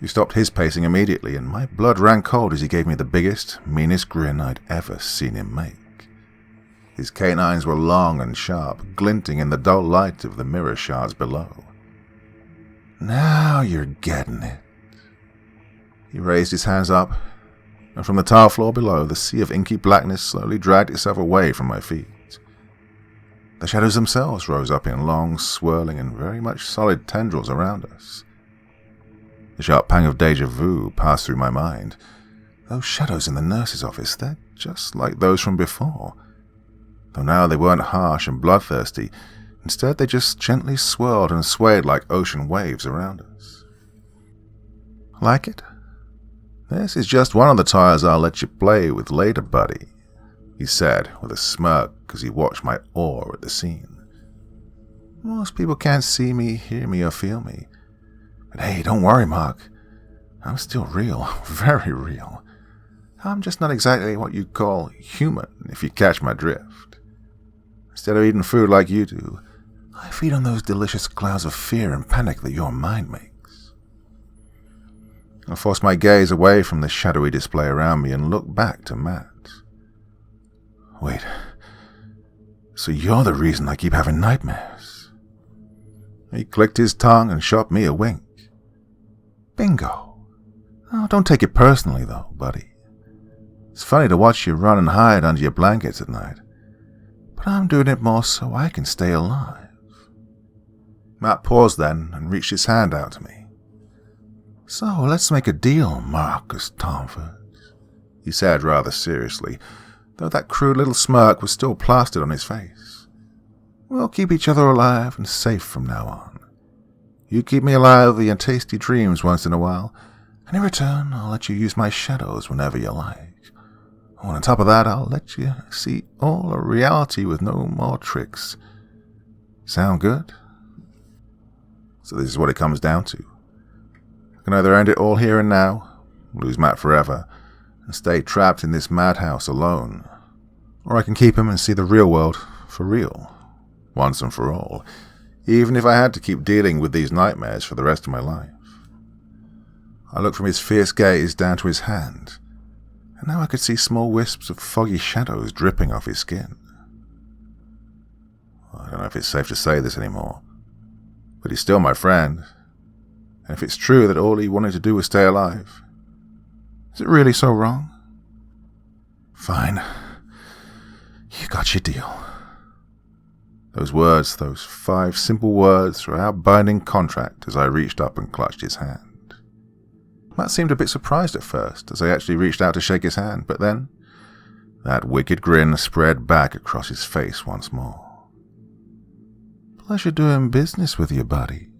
He stopped his pacing immediately, and my blood ran cold as he gave me the biggest, meanest grin I'd ever seen him make. His canines were long and sharp, glinting in the dull light of the mirror shards below. "Now you're getting it." He raised his hands up, and from the tile floor below, the sea of inky blackness slowly dragged itself away from my feet. The shadows themselves rose up in long, swirling, and very much solid tendrils around us. A sharp pang of déjà vu passed through my mind. Those shadows in the nurse's office, they're just like those from before. Though now they weren't harsh and bloodthirsty. Instead, they just gently swirled and swayed like ocean waves around us. "Like it? This is just one of the tiles I'll let you play with later, buddy," he said with a smirk as he watched my awe at the scene. "Most people can't see me, hear me, or feel me. But hey, don't worry, Mark. I'm still real, very real. I'm just not exactly what you'd call human, if you catch my drift. Instead of eating food like you do, I feed on those delicious clouds of fear and panic that your mind makes." I forced my gaze away from the shadowy display around me and looked back to Matt. "Wait, so you're the reason I keep having nightmares?" He clicked his tongue and shot me a wink. "Bingo. Oh, don't take it personally, though, buddy. It's funny to watch you run and hide under your blankets at night, but I'm doing it more so I can stay alive." Matt paused then and reached his hand out to me. "So let's make a deal, Marcus Tomford," he said rather seriously, though that crude little smirk was still plastered on his face. "We'll keep each other alive and safe from now on. You keep me alive with your tasty dreams once in a while, and in return I'll let you use my shadows whenever you like. Oh, and on top of that, I'll let you see all of reality with no more tricks. Sound good?" So this is what it comes down to. I can either end it all here and now, lose Matt forever, and stay trapped in this madhouse alone, or I can keep him and see the real world for real, once and for all, even if I had to keep dealing with these nightmares for the rest of my life. I looked from his fierce gaze down to his hand, and now I could see small wisps of foggy shadows dripping off his skin. I don't know if it's safe to say this anymore, but he's still my friend, and if it's true that all he wanted to do was stay alive, is it really so wrong? Fine. You got your deal. Those words, those 5 simple words, were our binding contract as I reached up and clutched his hand. Matt seemed a bit surprised at first as I actually reached out to shake his hand, but then that wicked grin spread back across his face once more. "Pleasure doing business with you, buddy."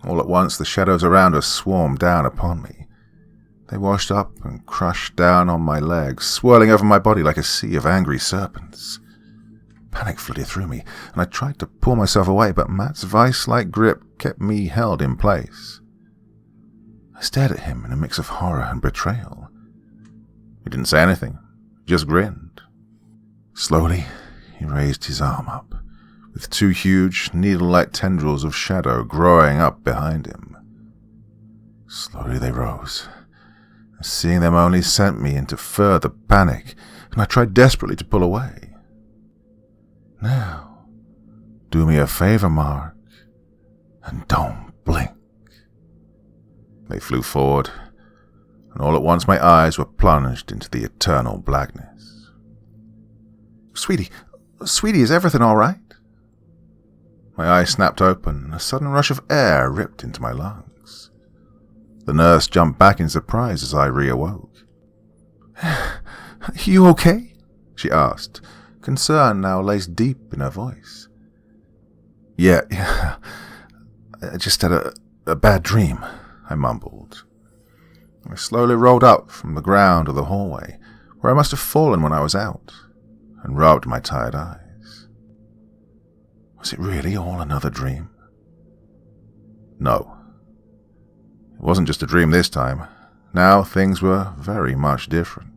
All at once, the shadows around us swarmed down upon me. They washed up and crushed down on my legs, swirling over my body like a sea of angry serpents. Panic flooded through me, and I tried to pull myself away, but Matt's vice-like grip kept me held in place. I stared at him in a mix of horror and betrayal. He didn't say anything, just grinned. Slowly, he raised his arm up, with 2 huge, needle-like tendrils of shadow growing up behind him. Slowly they rose, and seeing them only sent me into further panic, and I tried desperately to pull away. "Now, do me a favor, Mark, and don't blink." They flew forward, and all at once my eyes were plunged into the eternal blackness. Sweetie, is everything all right?" My eyes snapped open, and a sudden rush of air ripped into my lungs. The nurse jumped back in surprise as I reawoke. "You okay?" she asked, concern now laced deep in her voice. Yeah, I just had a bad dream," I mumbled. I slowly rolled up from the ground of the hallway, where I must have fallen when I was out, and rubbed my tired eyes. Was it really all another dream? No. It wasn't just a dream this time. Now things were very much different.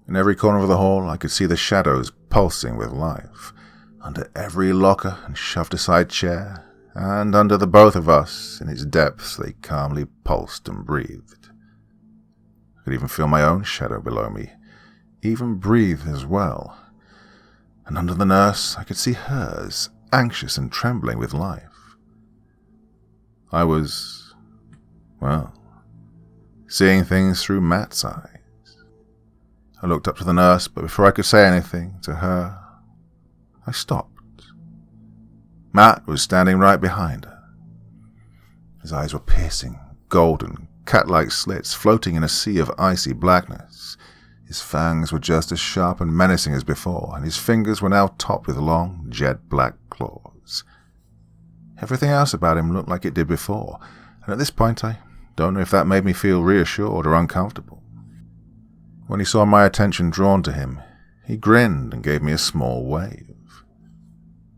In every corner of the hall, I could see the shadows pulsing with life, under every locker and shoved-aside chair, and under the both of us, in its depths, they calmly pulsed and breathed. I could even feel my own shadow below me, even breathe as well. And under the nurse, I could see hers, anxious and trembling with life. I was, well, seeing things through Matt's eyes. I looked up to the nurse, but before I could say anything to her, I stopped. Matt was standing right behind her. His eyes were piercing, golden, cat-like slits floating in a sea of icy blackness. His fangs were just as sharp and menacing as before, and his fingers were now topped with long, jet-black claws. Everything else about him looked like it did before, and at this point I don't know if that made me feel reassured or uncomfortable. When he saw my attention drawn to him, he grinned and gave me a small wave.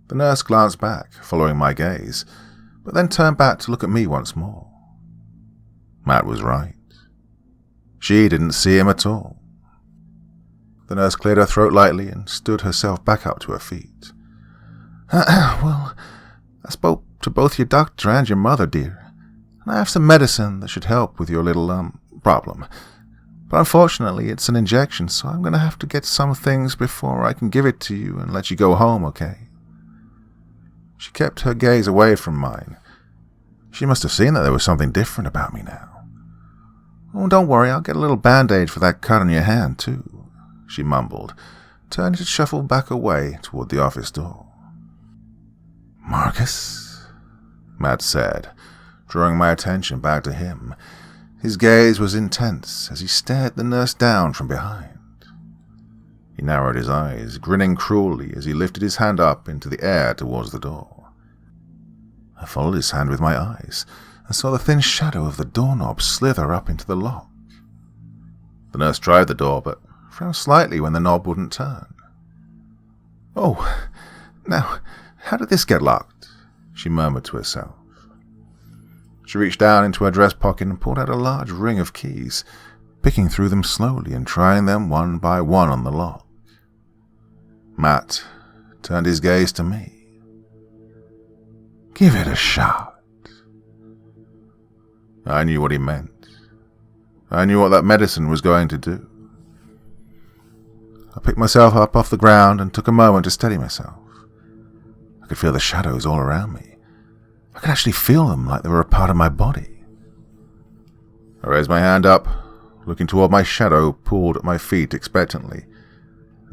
The nurse glanced back, following my gaze, but then turned back to look at me once more. Matt was right. She didn't see him at all. The nurse cleared her throat lightly and stood herself back up to her feet. Well, I spoke to both your doctor and your mother, dear, and I have some medicine that should help with your little, problem. But unfortunately, it's an injection, so I'm going to have to get some things before I can give it to you and let you go home, okay? She kept her gaze away from mine. She must have seen that there was something different about me now. Oh, don't worry, I'll get a little band-aid for that cut on your hand, too, she mumbled, turning to shuffle back away toward the office door. Marcus, Matt said, drawing my attention back to him. His gaze was intense as he stared the nurse down from behind. He narrowed his eyes, grinning cruelly as he lifted his hand up into the air towards the door. I followed his hand with my eyes and saw the thin shadow of the doorknob slither up into the lock. The nurse tried the door, but frowned slightly when the knob wouldn't turn. Oh, now, how did this get locked? She murmured to herself. She reached down into her dress pocket and pulled out a large ring of keys, picking through them slowly and trying them one by one on the lock. Matt turned his gaze to me. Give it a shot. I knew what he meant. I knew what that medicine was going to do. I picked myself up off the ground and took a moment to steady myself. I could feel the shadows all around me. I could actually feel them like they were a part of my body. I raised my hand up, looking toward my shadow pulled at my feet expectantly.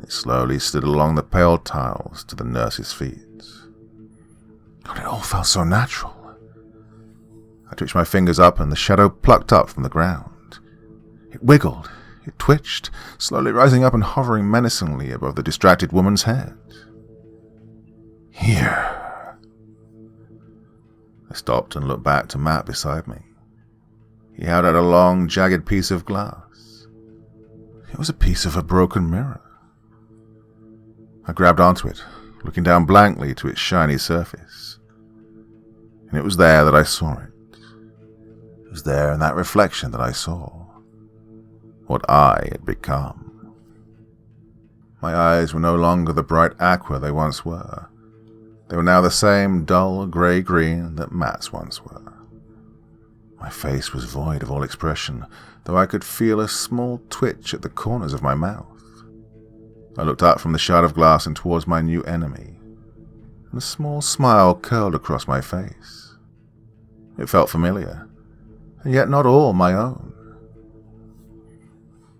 It slowly slid along the pale tiles to the nurse's feet. God, it all felt so natural. I twitched my fingers up and the shadow plucked up from the ground. It wiggled, it twitched, slowly rising up and hovering menacingly above the distracted woman's head. Here. I stopped and looked back to Matt beside me. He held out a long, jagged piece of glass. It was a piece of a broken mirror. I grabbed onto it, looking down blankly to its shiny surface. And it was there that I saw it. It was there in that reflection that I saw what I had become. My eyes were no longer the bright aqua they once were. They were now the same dull grey-green that Matt's once were. My face was void of all expression, though I could feel a small twitch at the corners of my mouth. I looked up from the shard of glass and towards my new enemy, and a small smile curled across my face. It felt familiar, and yet not all my own.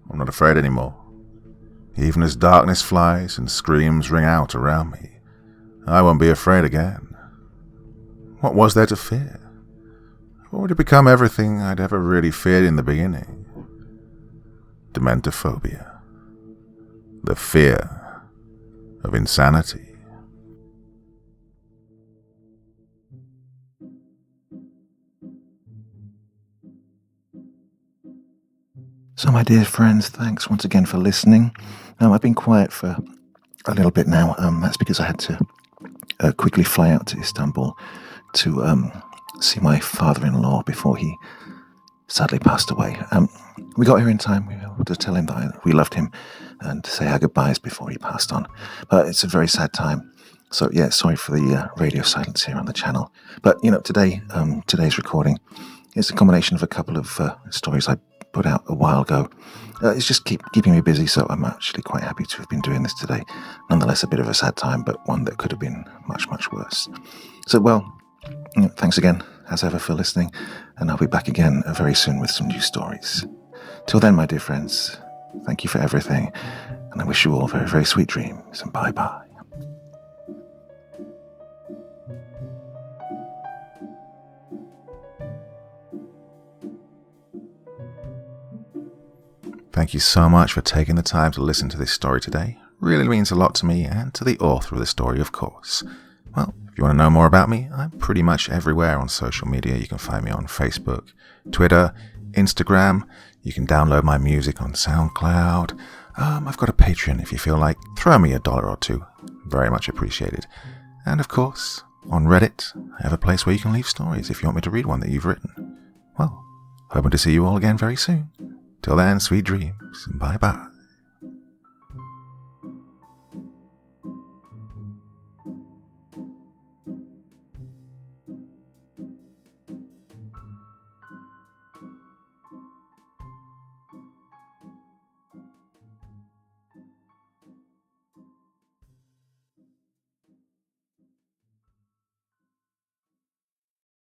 I'm not afraid anymore. Even as darkness flies and screams ring out around me, I won't be afraid again. What was there to fear? I've already become everything I'd ever really feared in the beginning. Dementophobia. The fear of insanity. So, my dear friends, thanks once again for listening. I've been quiet for a little bit now. That's because I had to quickly fly out to Istanbul to see my father-in-law before he sadly passed away. We got here in time. We were able to tell him that we loved him and to say our goodbyes before he passed on. But it's a very sad time. So, yeah, sorry for the radio silence here on the channel. But, today's recording is a combination of a couple of stories I put out a while ago. It's just keeping me busy, so I'm actually quite happy to have been doing this today. Nonetheless, a bit of a sad time, but one that could have been much, much worse. So, thanks again, as ever, for listening, and I'll be back again very soon with some new stories. Till then, my dear friends, thank you for everything, and I wish you all very, very sweet dreams, and bye-bye. Thank you so much for taking the time to listen to this story today. Really means a lot to me and to the author of the story, of course. Well, if you want to know more about me, I'm pretty much everywhere on social media. You can find me on Facebook, Twitter, Instagram. You can download my music on SoundCloud. I've got a Patreon if you feel like. Throw me $1 or $2. Very much appreciated. And of course, on Reddit, I have a place where you can leave stories if you want me to read one that you've written. Well, hoping to see you all again very soon. Till then, sweet dreams, and bye-bye.